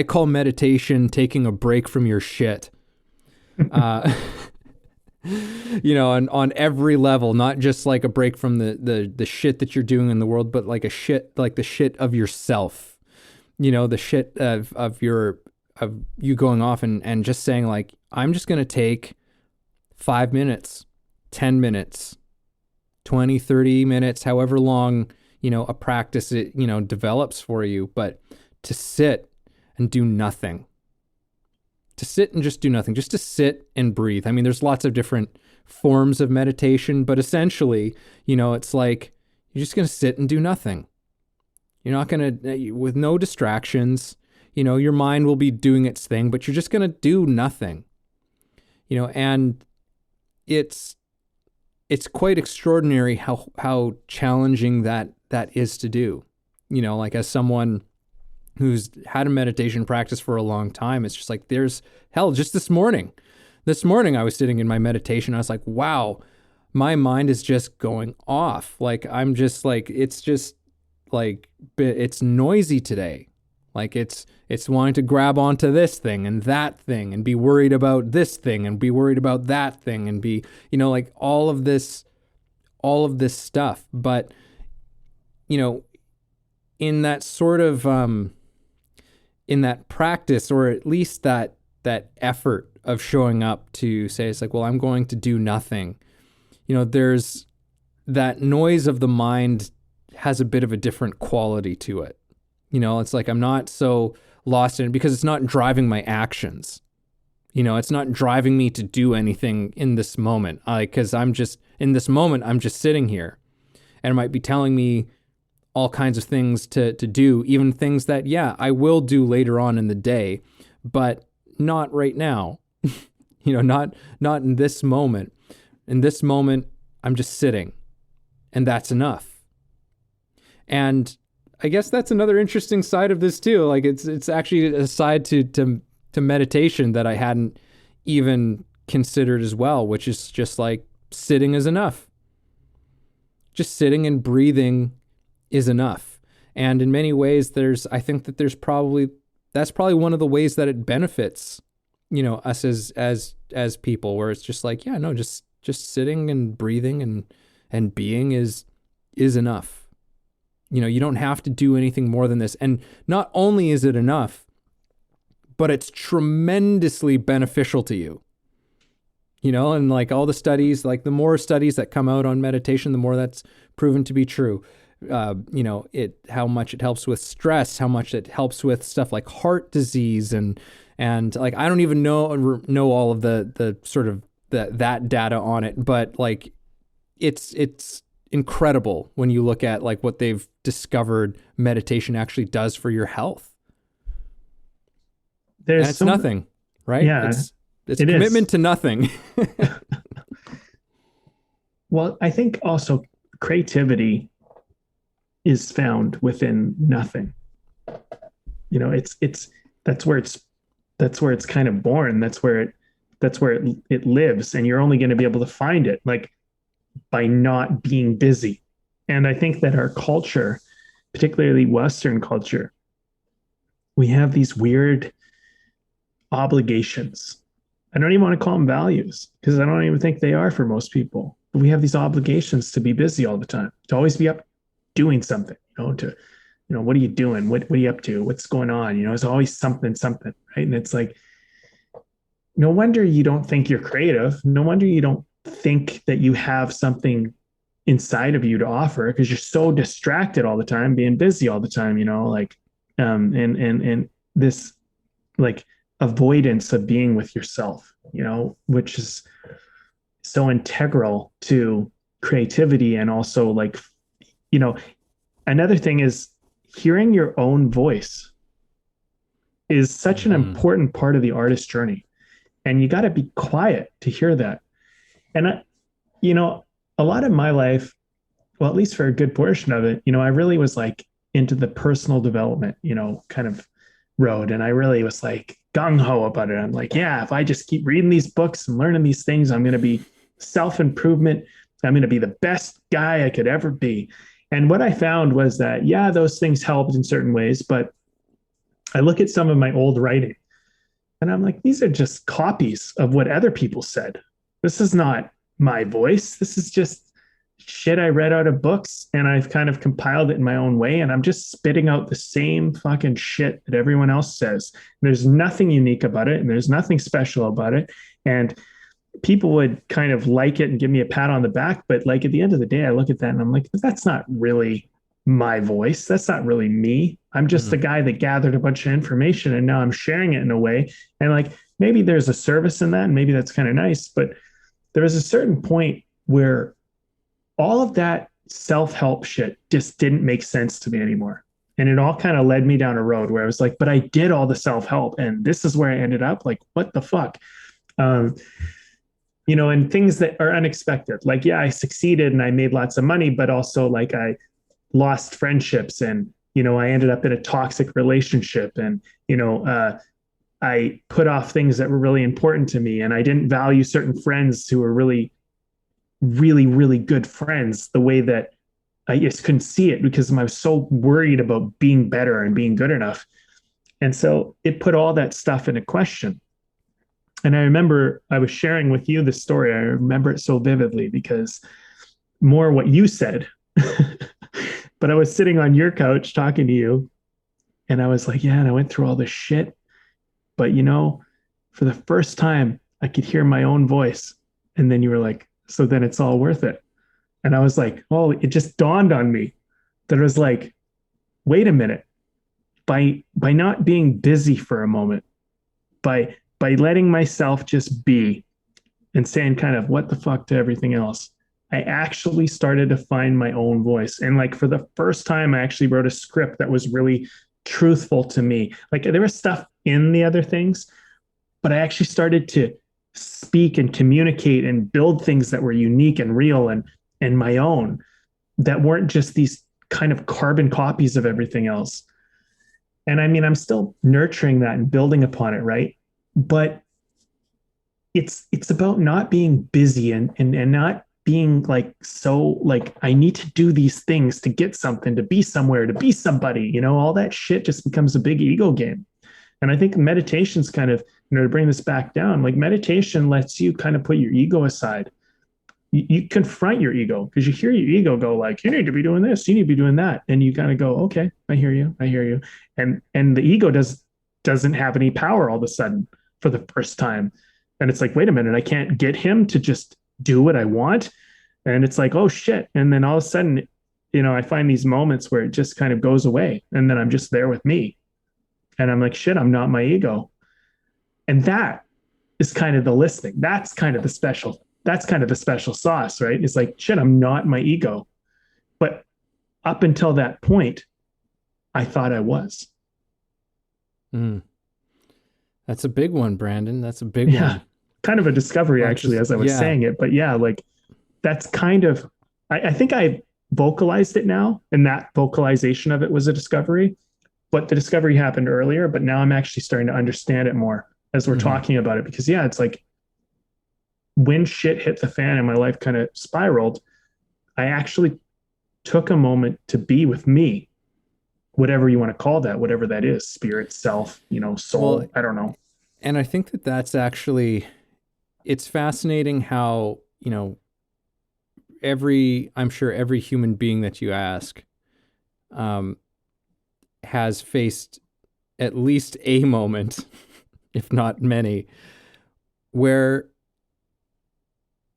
call meditation taking a break from your shit. And on every level, not just like a break from the shit that you're doing in the world, but like the shit of yourself, the shit of you going off and just saying like, I'm just going to take 5 minutes, 10 minutes, 20, 30 minutes, however long, a practice it, develops for you, but to sit and do nothing, to sit and just do nothing, just to sit and breathe. I mean, there's lots of different forms of meditation, but essentially, it's like, you're just going to sit and do nothing. You're not going to, with no distractions, your mind will be doing its thing, but you're just going to do nothing, and it's quite extraordinary how challenging that is to do. Like as someone who's had a meditation practice for a long time, it's just like, just this morning I was sitting in my meditation. I was like, wow, my mind is just going off. Like, I'm just like, it's just like, it's noisy today. Like it's wanting to grab onto this thing and that thing and be worried about this thing and be worried about that thing and be, like all of this stuff. But, in that sort of, in that practice, or at least that effort of showing up to say, it's like, well, I'm going to do nothing. There's that noise of the mind has a bit of a different quality to it. It's like I'm not so lost in it because it's not driving my actions. It's not driving me to do anything in this moment. Because I'm just in this moment, I'm just sitting here, and it might be telling me all kinds of things to do, even things that, yeah, I will do later on in the day, but not right now. Not in this moment. In this moment, I'm just sitting, and that's enough. And I guess that's another interesting side of this too. Like it's actually a side to meditation that I hadn't even considered as well, which is just like sitting is enough. Just sitting and breathing is enough. And in many ways, I think that that's probably one of the ways that it benefits, us as people, where it's just like, yeah, no, just sitting and breathing and being is enough. You don't have to do anything more than this. And not only is it enough, but it's tremendously beneficial to you. And like all the studies, like the more studies that come out on meditation, the more that's proven to be true. How much it helps with stress, how much it helps with stuff like heart disease and like, I don't even know all of the sort of that data on it, but like it's incredible when you look at like what they've discovered meditation actually does for your health. And it's nothing, right? Yeah, it's a commitment to nothing. Well, I think also creativity is found within nothing. That's where it's kind of born. That's where it lives, and you're only going to be able to find it like by not being busy. And I think that our culture, particularly Western culture, we have these weird obligations. I don't even want to call them values, because I don't even think they are for most people. But we have these obligations to be busy all the time, to always be up doing something, what are you doing? What are you up to? What's going on? It's always something, right? And it's like, no wonder you don't think you're creative. No wonder you don't think that you have something inside of you to offer, because you're so distracted all the time, being busy all the time, and this like avoidance of being with yourself, which is so integral to creativity. And also like, another thing is hearing your own voice is such an important part of the artist journey. And you got to be quiet to hear that. And a lot of my life, well, at least for a good portion of it, I really was like into the personal development, kind of road. And I really was like gung ho about it. I'm like, yeah, if I just keep reading these books and learning these things, I'm going to be self-improvement. I'm going to be the best guy I could ever be. And what I found was that, yeah, those things helped in certain ways, but I look at some of my old writing and I'm like, these are just copies of what other people said. This is not my voice. This is just shit I read out of books, and I've kind of compiled it in my own way. And I'm just spitting out the same fucking shit that everyone else says. There's nothing unique about it, and there's nothing special about it. And people would kind of like it and give me a pat on the back. But like at the end of the day, I look at that and I'm like, but that's not really my voice. That's not really me. I'm just the guy that gathered a bunch of information, and now I'm sharing it in a way. And like, maybe there's a service in that, and maybe that's kind of nice. But there was a certain point where all of that self-help shit just didn't make sense to me anymore. And it all kind of led me down a road where I was like, but I did all the self-help, and this is where I ended up. Like, what the fuck? And things that are unexpected. Like, yeah, I succeeded and I made lots of money, but also like I lost friendships, and, I ended up in a toxic relationship, and, I put off things that were really important to me, and I didn't value certain friends who were really, really, really good friends the way that I just couldn't see it, because I was so worried about being better and being good enough. And so it put all that stuff into question. And I remember I was sharing with you the story. I remember it so vividly because what you said, but I was sitting on your couch talking to you, And I was like, yeah, and I went through all this shit. But you know, for the first time, I could hear my own voice. And then you were like, so then it's all worth it. And I was like, oh, it just dawned on me that it was like, wait a minute. By not being busy for a moment, by letting myself just be and saying kind of what the fuck to everything else, I actually started to find my own voice. And like for the first time, I actually wrote a script that was really truthful to me. Like there was stuff in the other things, but I actually started to speak and communicate and build things that were unique and real and my own, that weren't just these kind of carbon copies of everything else. And I mean, I'm still nurturing that and building upon it, right? But it's about not being busy and not being like so like I need to do these things to get something, to be somewhere, to be somebody, you know, all that shit just becomes a big ego game. And I think meditation's kind of, you know, to bring this back down, like meditation lets you kind of put your ego aside. You confront your ego because you hear your ego go like, you need to be doing this, you need to be doing that. And you kind of go, okay, I hear you, I hear you. And the ego doesn't have any power all of a sudden for the first time. And it's like, wait a minute, I can't get him to just do what I want. And it's like, oh shit. And then all of a sudden, you know, I find these moments where it just kind of goes away. And then I'm just there with me. And I'm like, shit, I'm not my ego. And that is kind of the listening. That's kind of the special sauce, right? It's like, shit, I'm not my ego. But up until that point, I thought I was. Mm. That's a big one, Brandon. That's a big one. Kind of a discovery, actually, as I was saying it. But yeah, like that's kind of, I think I vocalized it now, and that vocalization of it was a discovery. But the discovery happened earlier, but now I'm actually starting to understand it more as we're talking about it. Because yeah, it's like when shit hit the fan and my life kind of spiraled, I actually took a moment to be with me, whatever you want to call that, whatever that is, spirit, self, you know, soul, well, I don't know. And I think that that's actually, it's fascinating how, you know, I'm sure every human being that you ask has faced at least a moment, if not many, where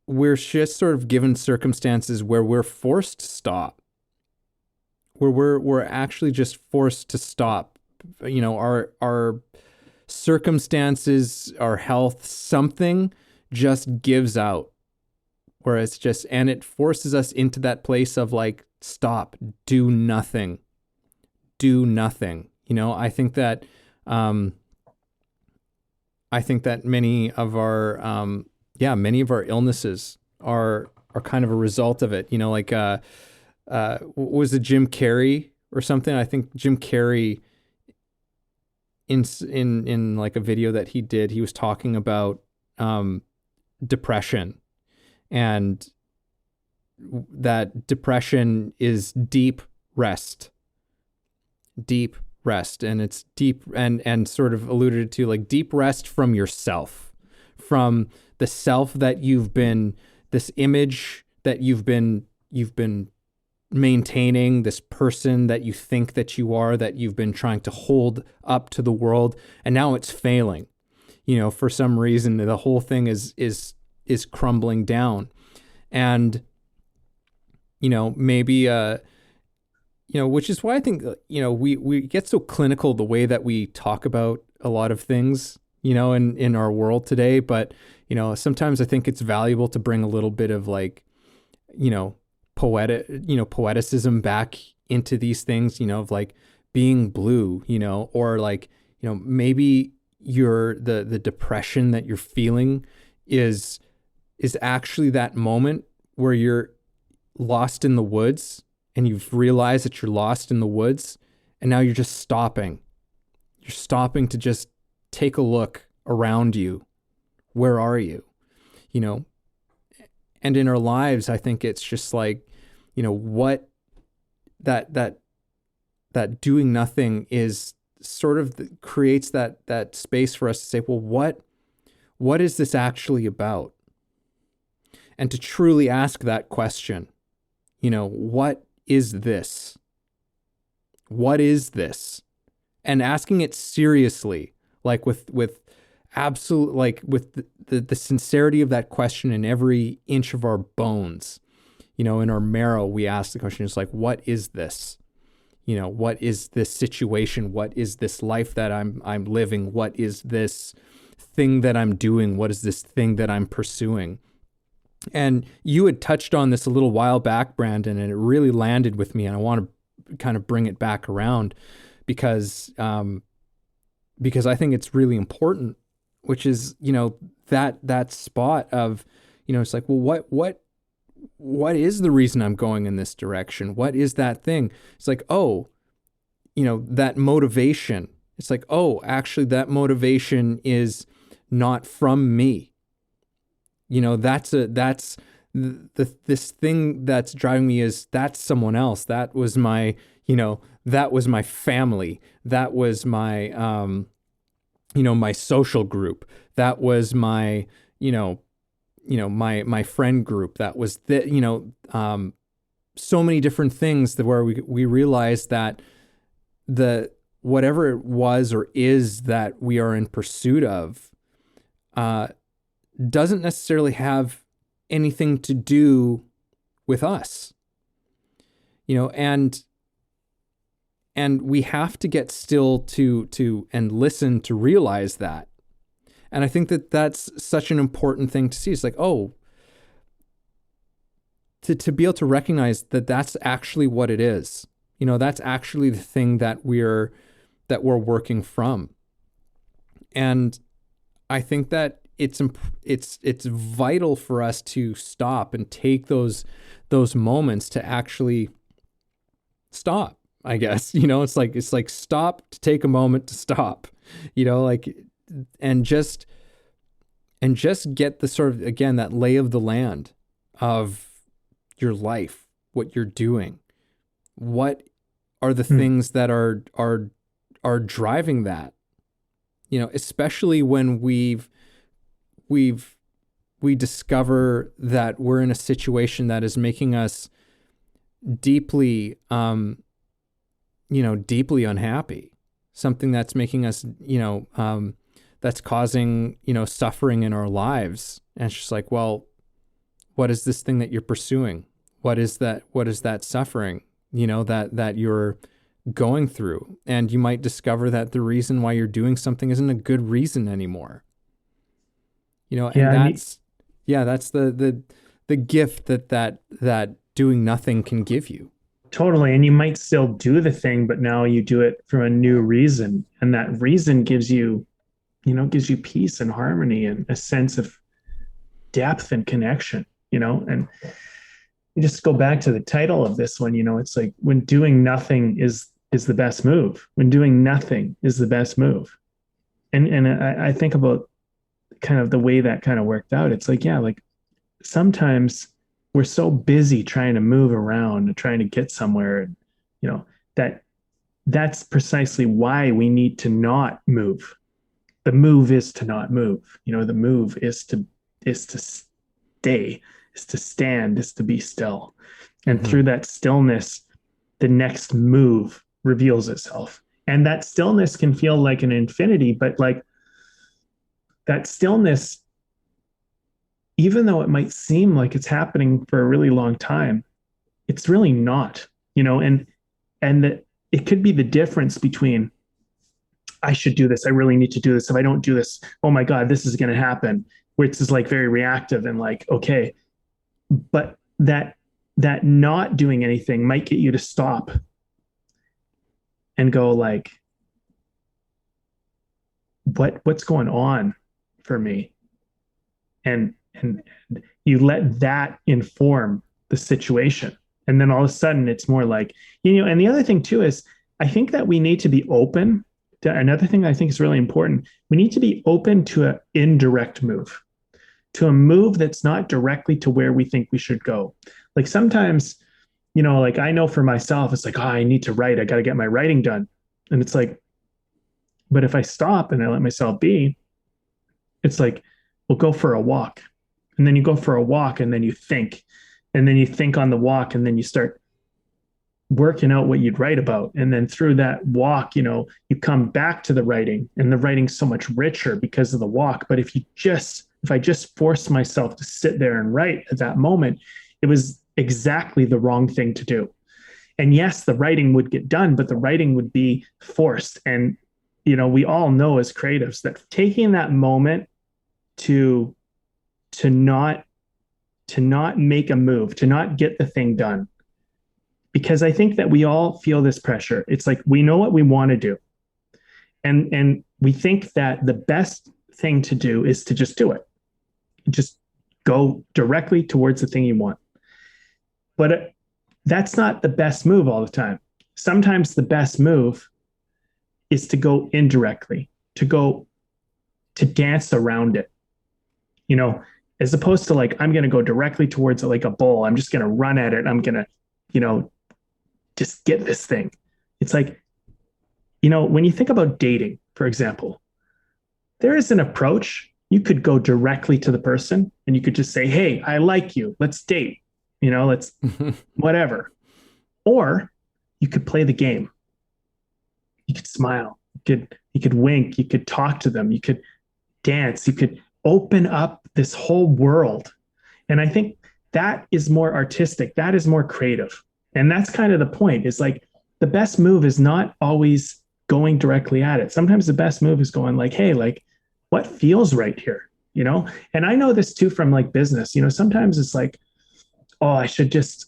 we're just sort of given circumstances where we're forced to stop, where we're actually just forced to stop. You know, our circumstances, our health, something just gives out, where it's just, and it forces us into that place of like, stop, do nothing. You know, I think that many of our illnesses are kind of a result of it. You know, like was it Jim Carrey or something? I think Jim Carrey in like a video that he did, he was talking about depression, and that depression is deep rest, and it's deep and sort of alluded to like deep rest from yourself, from the self that you've been, this image that you've been maintaining, this person that you think that you are, that you've been trying to hold up to the world, and now it's failing. You know, for some reason the whole thing is crumbling down. And you know, maybe you know, which is why I think, you know, we get so clinical the way that we talk about a lot of things, you know, in our world today. But, you know, sometimes I think it's valuable to bring a little bit of like, you know, poeticism back into these things, you know, of like being blue, you know, or like, you know, maybe the depression that you're feeling is actually that moment where you're lost in the woods, and you've realized that you're lost in the woods, and now you're just stopping. You're stopping to just take a look around you. Where are you? You know, and in our lives, I think it's just like, you know, what that doing nothing is sort of creates that space for us to say, well, what is this actually about? And to truly ask that question, you know, what is this? What is this? and asking it seriously, like with absolute, like with the sincerity of that question in every inch of our bones, in our marrow. We ask the question, it's like, what is this? What is this situation? What is this life that I'm living? What is this thing that I'm doing? What is this thing that I'm pursuing? And you had touched on this a little while back, Brandon, and it really landed with me. And I want to kind of bring it back around because I think it's really important, which is, that spot of, it's like, well, what is the reason I'm going in this direction? What is that thing? It's like, that motivation. It's like, actually that motivation is not from me. That's this thing that's driving me that's someone else. That was my, that was my family. That was my, my social group. That was my, my friend group. That was so many different things where we realized that whatever it was or is that we are in pursuit of, doesn't necessarily have anything to do with us, and we have to get still to and listen to realize that. And I think that that's such an important thing to see. It's like, to be able to recognize that that's actually what it is. That's actually the thing that we're working from. And I think that it's vital for us to stop and take those moments to actually stop, I guess. It's like stop, to take a moment to stop, and just get the sort of, again, that lay of the land of your life, what you're doing, what are the things that are driving that, especially when we discover that we're in a situation that is making us deeply, deeply unhappy, something that's making us, that's causing, suffering in our lives. And it's just like, well, what is this thing that you're pursuing? What is that suffering, that you're going through? And you might discover that the reason why you're doing something isn't a good reason anymore. And that's the gift that doing nothing can give you. Totally. And you might still do the thing, but now you do it for a new reason. And that reason gives you peace and harmony and a sense of depth and connection, and you just go back to the title of this one, it's like, when doing nothing is the best move. When doing nothing is the best move. And I think about kind of the way that kind of worked out. It's like, like sometimes we're so busy trying to move around and trying to get somewhere, that's precisely why we need to not move. The move is to not move. The move is to stay, is to stand, is to be still. And through that stillness, the next move reveals itself. And that stillness can feel like an infinity, but like that stillness, even though it might seem like it's happening for a really long time, it's really not, and that it could be the difference between, I should do this, I really need to do this. If I don't do this, oh my God, this is going to happen, where it's just like very reactive and like, okay, but that not doing anything might get you to stop and go like, what's going on for me? And you let that inform the situation. And then all of a sudden it's more like, and the other thing too is, I think that we need to be open to another thing that I think is really important. We need to be open to an indirect move, to a move that's not directly to where we think we should go. Like sometimes, like I know for myself, it's like, I need to write. I got to get my writing done. And it's like, but if I stop and I let myself be, it's like, well, go for a walk. And then you go for a walk and then you think on the walk, and then you start working out what you'd write about. And then through that walk, you know, you come back to the writing, and the writing's so much richer because of the walk. But if I just forced myself to sit there and write at that moment, it was exactly the wrong thing to do. And yes, the writing would get done, but the writing would be forced. And, you know, we all know as creatives that taking that moment to not make a move, to not get the thing done, because I think that we all feel this pressure. It's like we know what we want to do, and we think that the best thing to do is to just do it, just go directly towards the thing you want. But that's not the best move all the time. Sometimes the best move is to go indirectly, to dance around it, you know, as opposed to like, I'm going to go directly towards it like a bull. I'm just going to run at it. I'm going to, you know, just get this thing. It's like, you know, when you think about dating, for example, there is an approach. You could go directly to the person and you could just say, hey, I like you. Let's date, you know, let's whatever. Or you could play the game. You could smile. You could wink. You could talk to them. You could dance. You could open up this whole world. And I think that is more artistic. That is more creative. And that's kind of the point, is like the best move is not always going directly at it. Sometimes the best move is going like, hey, like what feels right here, you know? And I know this too from like business, you know, sometimes it's like, oh, I should just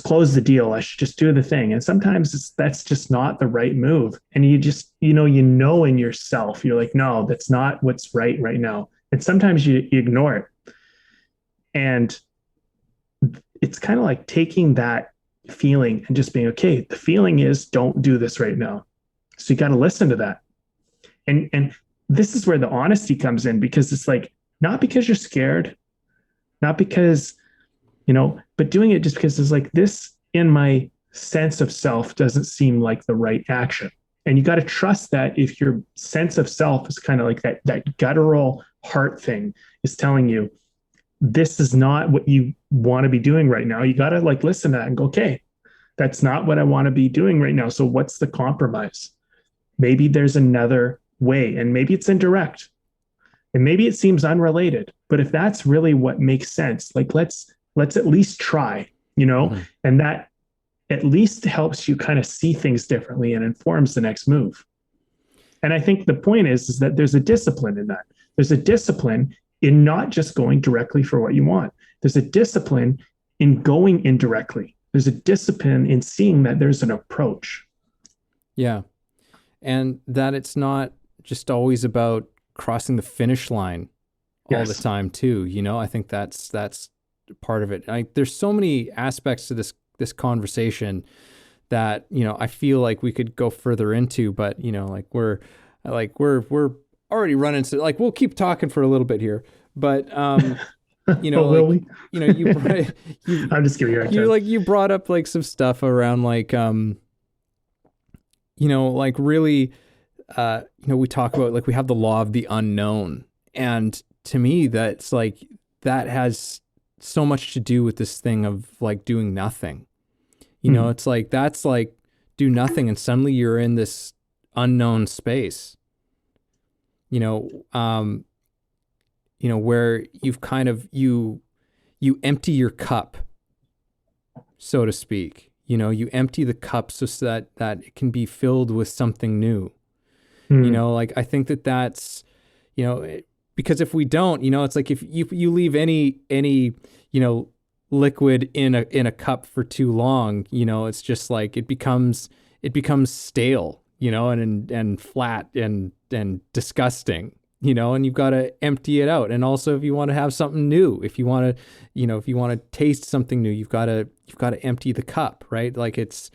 close the deal. I should just do the thing. And sometimes that's just not the right move. And you just, you know in yourself, you're like, no, that's not what's right now. And sometimes you ignore it. And it's kind of like taking that feeling and just being, okay, the feeling is don't do this right now. So you got to listen to that. And this is where the honesty comes in, because it's like, not because you're scared, not because, you know, but doing it just because it's like, this in my sense of self doesn't seem like the right action. And you got to trust that if your sense of self is kind of like that guttural heart thing is telling you, this is not what you want to be doing right now. You got to like listen to that and go, okay, that's not what I want to be doing right now. So what's the compromise? Maybe there's another way, and maybe it's indirect, and maybe it seems unrelated. But if that's really what makes sense, like let's at least try, you know, mm-hmm. And that at least helps you kind of see things differently and informs the next move. And I think the point is that there's a discipline in that. There's a discipline in not just going directly for what you want. There's a discipline in going indirectly. There's a discipline in seeing that there's an approach. Yeah. And that it's not just always about crossing the finish line all the time too. You know, I think that's part of it. There's so many aspects to this conversation that, you know, I feel like we could go further into, but you know, like we're already running, so like we'll keep talking for a little bit here, but you know, will we? You know, you I'm just giving you you brought up like some stuff around like you know, like really you know, we talk about like we have the law of the unknown, and to me that's like that has so much to do with this thing of like doing nothing. You know, it's like that's like do nothing and suddenly you're in this unknown space. You know, where you've kind of you empty your cup, so to speak. You know, you empty the cup so that it can be filled with something new. You know, like I think that's, you know, because if we don't, you know, it's like if you leave any you know, liquid in a cup for too long, you know, it's just like it becomes stale, you know, and flat and disgusting, you know, and you've got to empty it out. And also if you want to have something new, if you want to taste something new, you've got to empty the cup, right? Like it's,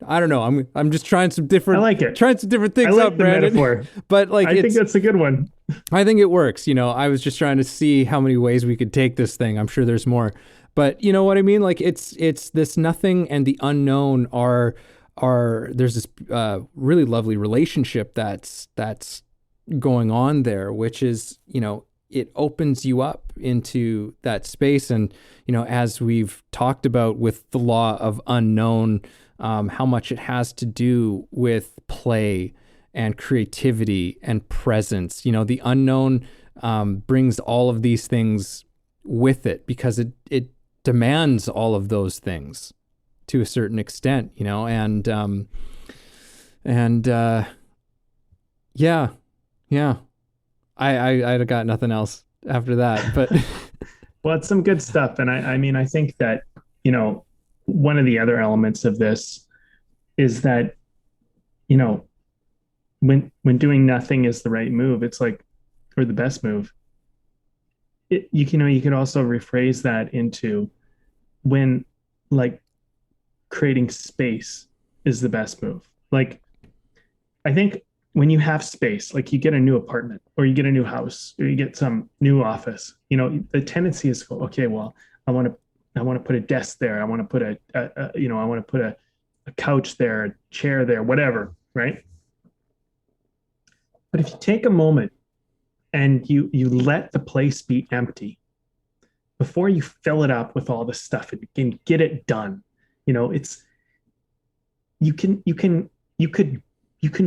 I don't know. I'm just trying some different. I like it. Trying some different things out, Brandon. Metaphor. But like, I think that's a good one. I think it works. You know, I was just trying to see how many ways we could take this thing. I'm sure there's more, but you know what I mean. Like, it's this nothing and the unknown are there's this really lovely relationship that's going on there, which is, you know, it opens you up into that space. And, as we've talked about with the law of unknown, how much it has to do with play and creativity and presence. The unknown brings all of these things with it because it demands all of those things to a certain extent, yeah. I got nothing else after that, but Well, it's some good stuff. And I mean, I think that, one of the other elements of this is that, when doing nothing is the right move, it's like, or the best move, you could also rephrase that into when, like, creating space is the best move. Like, I think when you have space, like you get a new apartment or you get a new house or you get some new office, the tendency is, okay, well, I want to put a desk there. I want to put I want to put a couch there, a chair there, whatever. Right. But if you take a moment and you let the place be empty before you fill it up with all this stuff and get it done, it's, you can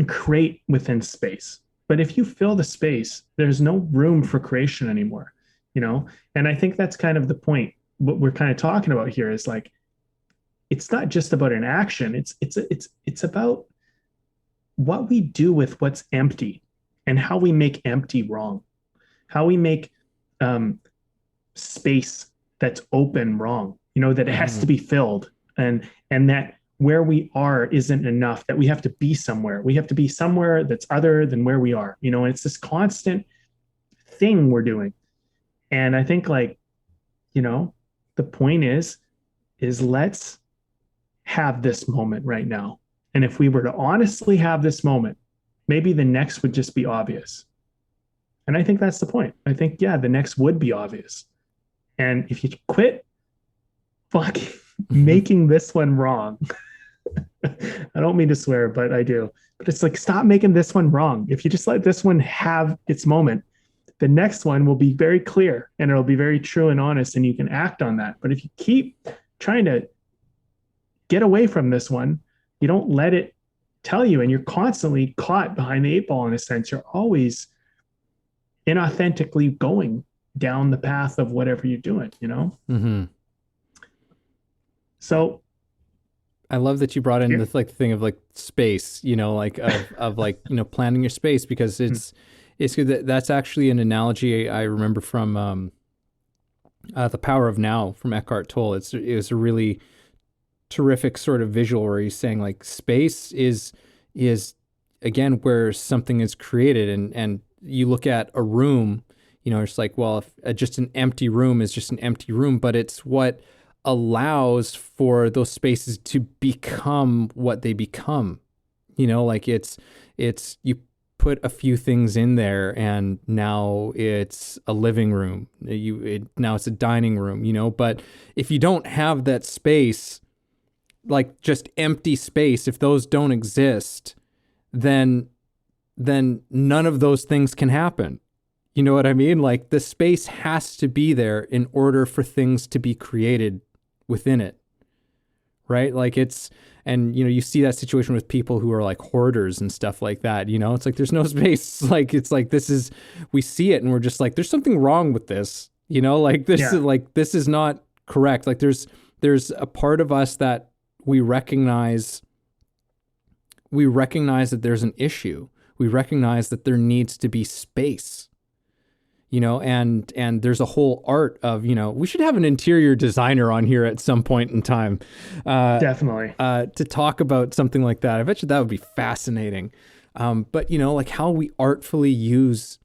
create within space, but if you fill the space, there's no room for creation anymore, and I think that's kind of the point. What we're kind of talking about here is like, it's not just about an action. It's about what we do with what's empty and how we make empty wrong, how we make space that's open wrong, that it has to be filled, and that where we are isn't enough, that we have to be somewhere. We have to be somewhere that's other than where we are, and it's this constant thing we're doing. And I think, like, the point is let's have this moment right now. And if we were to honestly have this moment, maybe the next would just be obvious. And I think that's the point. I think, yeah, the next would be obvious. And if you quit fucking making this one wrong, I don't mean to swear, but I do. But it's like, stop making this one wrong. If you just let this one have its moment, the next one will be very clear and it'll be very true and honest, and you can act on that. But if you keep trying to get away from this one, you don't let it tell you, and you're constantly caught behind the eight ball in a sense. You're always inauthentically going down the path of whatever you're doing, Mm-hmm. So I love that you brought in the thing of like space, like of like, planning your space, because it's good. That's actually an analogy I remember from The Power of Now from Eckhart Tolle. It was a really terrific sort of visual where he's saying like space is again where something is created, and you look at a room, it's like, well, if just an empty room is just an empty room, but it's what allows for those spaces to become what they become. Like it's you put a few things in there and now it's a living room. Now it's a dining room, but if you don't have that space, like just empty space, if those don't exist, then none of those things can happen. You know what I mean? Like the space has to be there in order for things to be created within it, right? Like and you see that situation with people who are like hoarders and stuff like that, it's like, there's no space. Like, it's like, we see it and we're just like, there's something wrong with this, like this is like, this is not correct. Like there's a part of us that we recognize that there's an issue. We recognize that there needs to be space. And there's a whole art of, we should have an interior designer on here at some point in time. Definitely. To talk about something like that. I bet you that would be fascinating. But, like how we artfully use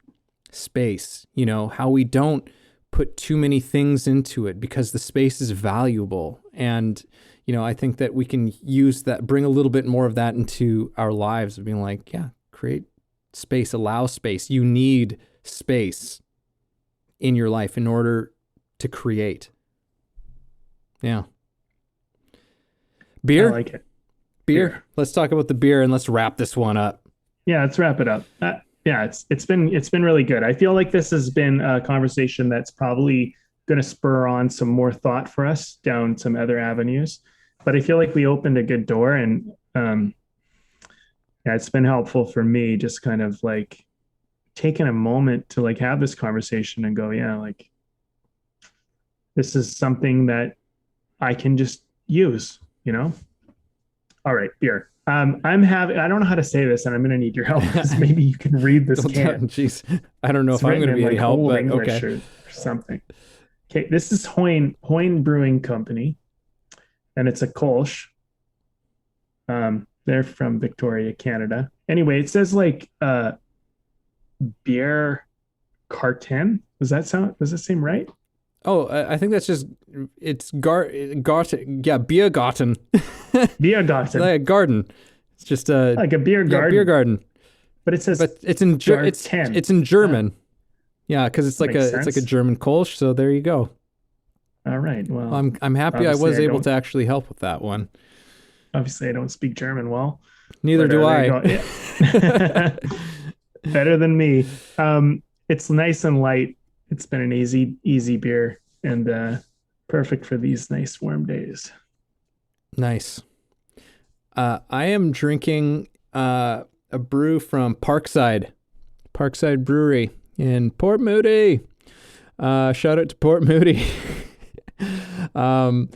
space, how we don't put too many things into it because the space is valuable. And, I think that we can use that, bring a little bit more of that into our lives of being like, yeah, create space, allow space. You need space in your life in order to create. Yeah. Beer? I like it. Beer. Let's talk about the beer and let's wrap this one up. Yeah, let's wrap it up. yeah, it's been really good. I feel like this has been a conversation that's probably going to spur on some more thought for us down some other avenues. But I feel like we opened a good door, and yeah, it's been helpful for me just kind of like taking a moment to like have this conversation and go, yeah, like this is something that I can just use, you know? All right, beer. I don't know how to say this, and I'm going to need your help because maybe you can read this can. Jeez, I don't know It's if I'm going written to be in any like help, old but English okay. or something. Okay, this is Hoyne Brewing Company, and it's a Kolsch. They're from Victoria, Canada. Anyway, it says like beer carton. Does that seem right? Oh, I think that's just it's yeah, Biergarten. Beer garden. Like a garden. It's just a Like a beer yeah, garden. beer garden. But it says But it's in garten. it's in German. Yeah, because it's like Makes it's like a sense. German Kolsch. So there you go. All right. Well, I'm happy I obviously was able don't to actually help with that one. obviously I don't speak German well. Neither But do there I. you go. Yeah. Better than me. It's nice and light. It's been an easy beer and perfect for these nice warm days. Nice. I am drinking a brew from Parkside Brewery in Port Moody. Shout out to Port Moody. And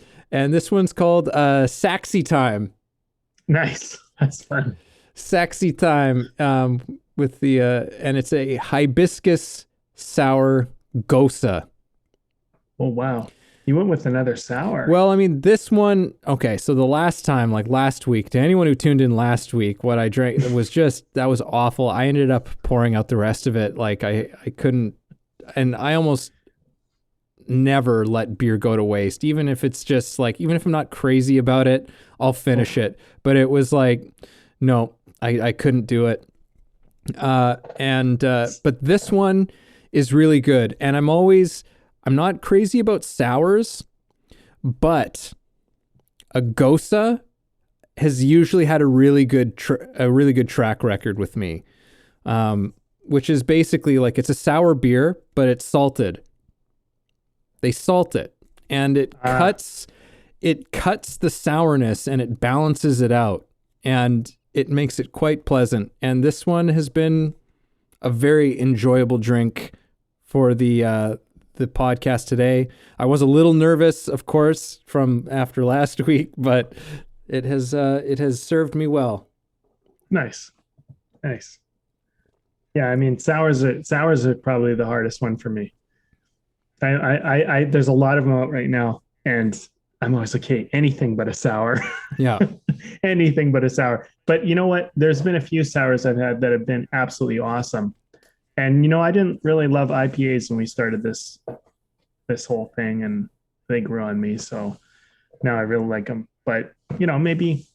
this one's called Saxy Time. Nice. That's fun. Saxy Time with the and it's a hibiscus sour gosa. Oh wow. You went with another sour. Well, I mean, this one, okay, so the last time, like last week, to anyone who tuned in last week, what I drank was just, that was awful. I ended up pouring out the rest of it. Like, I couldn't, and I almost never let beer go to waste, even if it's just like, even if I'm not crazy about it, I'll finish it. But it was like, no, I couldn't do it. But this one is really good. And I'm not crazy about sours, but a Gosa has usually had a really good track record with me, which is basically like it's a sour beer, but it's salted. They salt it, and it cuts the sourness and it balances it out, and it makes it quite pleasant. And this one has been a very enjoyable drink for the podcast today. I was a little nervous, of course, from after last week, but it has served me well. Nice. Yeah, I mean sours are probably the hardest one for me. I there's a lot of them out right now, and I'm always like, hey, anything but a sour. Yeah. Anything but a sour. But you know what? There's been a few sours I've had that have been absolutely awesome. And I didn't really love IPAs when we started this whole thing, and they grew on me. So now I really like them. But maybe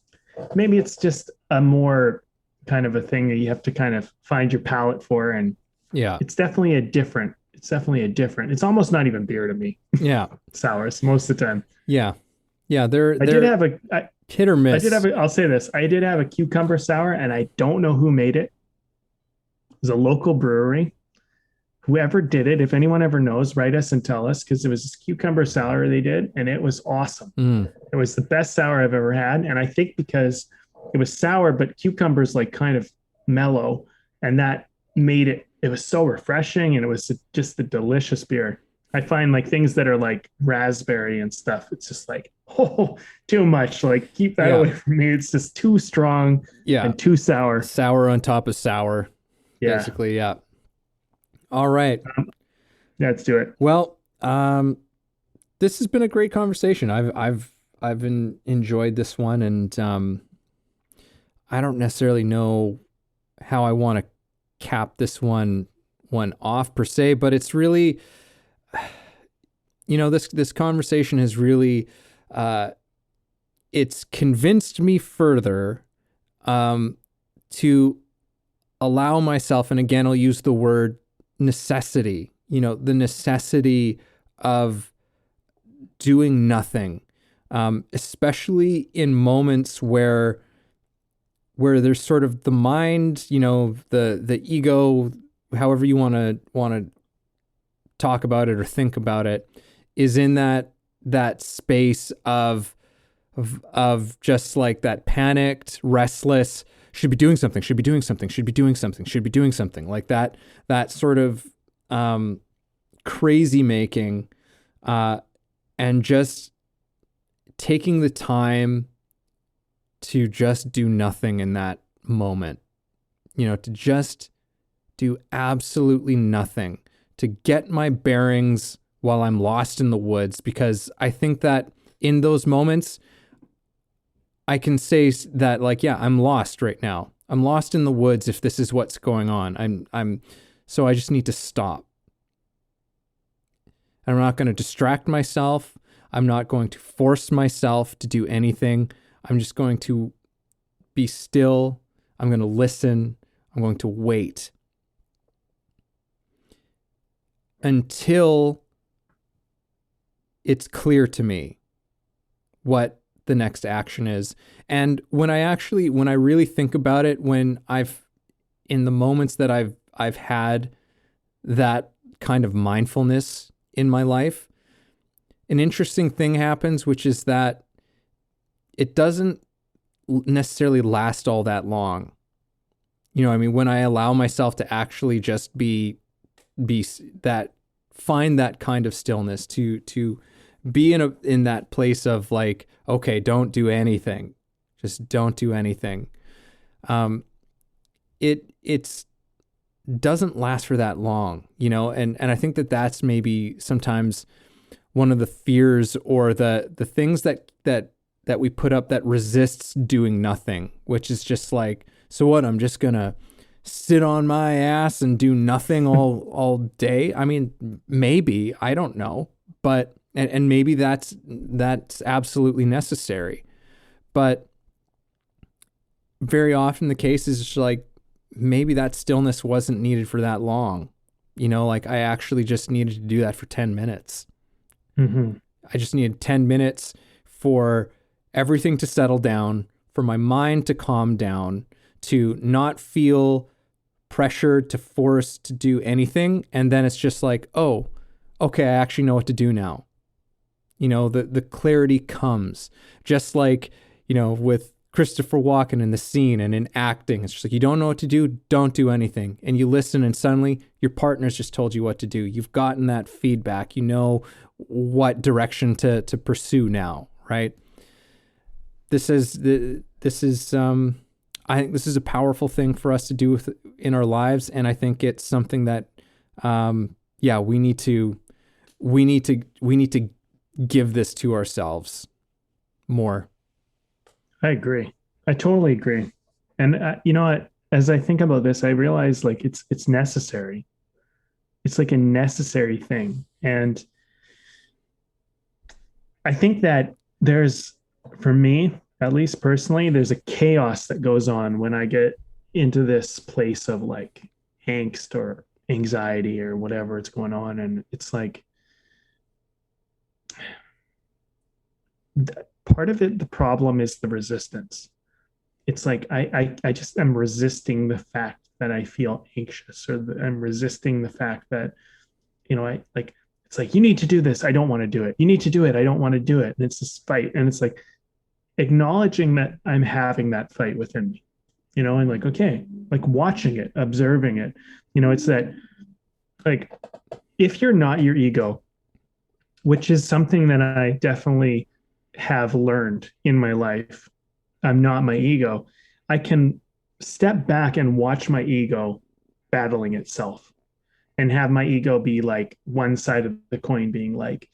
it's just a more kind of a thing that you have to kind of find your palate for. And Yeah. it's definitely a different. It's almost not even beer to me. Yeah. Sours most of the time. Yeah. They're did have hit or miss. I'll say this. I did have a cucumber sour, and I don't know who made it. It was a local brewery. Whoever did it, if anyone ever knows, write us and tell us, because it was this cucumber sour they did, and it was awesome. It was the best sour I've ever had. And I think because it was sour, but cucumber's like kind of mellow, and that made it was so refreshing, and it was just a delicious beer. I find like things that are like raspberry and stuff, it's just like, oh, too much. Like keep that away from me. It's just too strong and too sour. Sour on top of sour. Yeah. Basically, yeah. All right. Let's do it. Well, this has been a great conversation. I've enjoyed this one, and I don't necessarily know how I want to cap this one off per se, but it's really, this conversation has really, it's convinced me further to allow myself, and again, I'll use the word necessity, the necessity of doing nothing, especially in moments where where there's sort of the mind, the ego, however you want to talk about it or think about it, is in that space of just like that panicked, restless, should be doing something, should be doing something, should be doing something, should be doing something, like that sort of crazy making, and just taking the time to just do nothing in that moment, to just do absolutely nothing, to get my bearings while I'm lost in the woods. Because I think that in those moments, I can say that, like, yeah, I'm lost right now. I'm lost in the woods if this is what's going on. So I just need to stop. I'm not going to distract myself. I'm not going to force myself to do anything. I'm just going to be still. I'm going to listen. I'm going to wait until it's clear to me what the next action is. And when I really think about it, in the moments that I've had that kind of mindfulness in my life, an interesting thing happens, which is that it doesn't necessarily last all that long. When I allow myself to actually just find that kind of stillness, to be in that place of like, okay, don't do anything. Just don't do anything. It doesn't last for that long, and I think that's maybe sometimes one of the fears or the things that we put up that resists doing nothing, which is just like, so what? I'm just gonna sit on my ass and do nothing all day. I mean, maybe, I don't know, but and maybe that's absolutely necessary, but very often the case is just like, maybe that stillness wasn't needed for that long. Like I actually just needed to do that for 10 minutes. Mm-hmm. I just needed 10 minutes for everything to settle down, for my mind to calm down, to not feel pressured to force to do anything. And then it's just like, oh, okay, I actually know what to do now. The clarity comes, just like, with Christopher Walken in the scene and in acting. It's just like, you don't know what to do, don't do anything. And you listen, and suddenly your partner's just told you what to do. You've gotten that feedback. You know what direction to pursue now, right? I think this is a powerful thing for us to do in our lives. And I think it's something that, we need to give this to ourselves more. I agree. I totally agree. And you know what? As I think about this, I realize like it's necessary. It's like a necessary thing. And I think that for me, at least personally, there's a chaos that goes on when I get into this place of like angst or anxiety or whatever it's going on. And it's like, part of it, the problem is the resistance. It's like I just am resisting the fact that I feel anxious, or I'm resisting the fact that, it's like, you need to do this, I don't want to do it. You need to do it, I don't want to do it. And it's this fight. And it's like acknowledging that I'm having that fight within me, and like, okay, like watching it, observing it. It's that, like, if you're not your ego, which is something that I definitely have learned in my life, I'm not my ego, I can step back and watch my ego battling itself, and have my ego be like one side of the coin being like,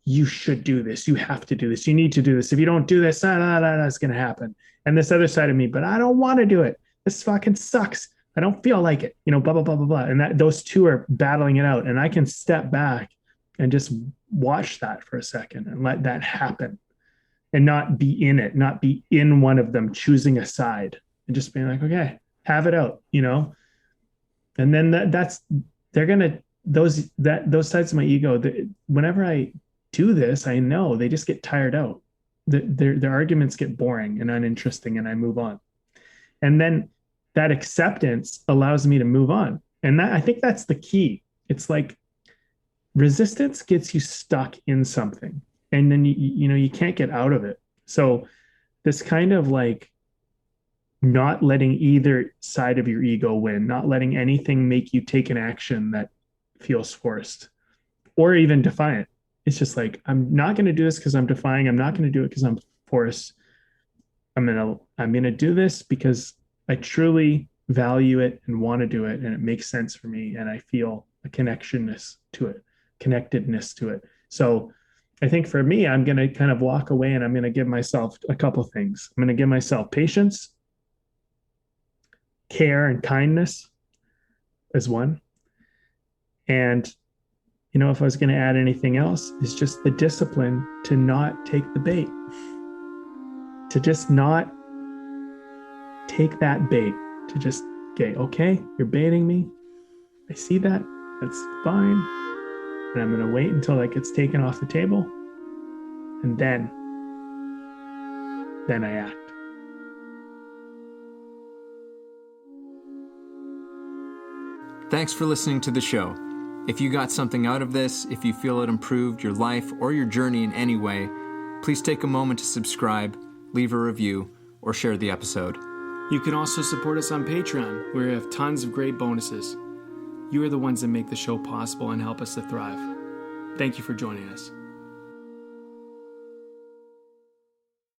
you should do this, you have to do this, you need to do this, if you don't do this, that's going to happen. And this other side of me, but I don't want to do it, this fucking sucks, I don't feel like it, blah, blah, blah, blah, blah. And that those two are battling it out. And I can step back and just watch that for a second and let that happen, and not be in it, not be in one of them choosing a side, and just being like, okay, have it out, And then those sides of my ego, whenever I do this, I know they just get tired out. Their arguments get boring and uninteresting, and I move on. And then that acceptance allows me to move on. And I think that's the key. It's like resistance gets you stuck in something, and then you can't get out of it. So this kind of like not letting either side of your ego win, not letting anything make you take an action that feels forced or even defiant. It's just like, I'm not going to do this because I'm defying. I'm not going to do it because I'm forced. I'm going to do this because I truly value it and want to do it, and it makes sense for me, and I feel a connectedness to it. So I think for me, I'm going to kind of walk away, and I'm going to give myself a couple of things. I'm going to give myself patience, care, and kindness as one. And if I was going to add anything else, is just the discipline to not take the bait, to just not take that bait, to just, okay, you're baiting me. I see that. That's fine. And I'm going to wait until that gets taken off the table. And then I act. Thanks for listening to the show. If you got something out of this, if you feel it improved your life or your journey in any way, please take a moment to subscribe, leave a review, or share the episode. You can also support us on Patreon, where we have tons of great bonuses. You are the ones that make the show possible and help us to thrive. Thank you for joining us.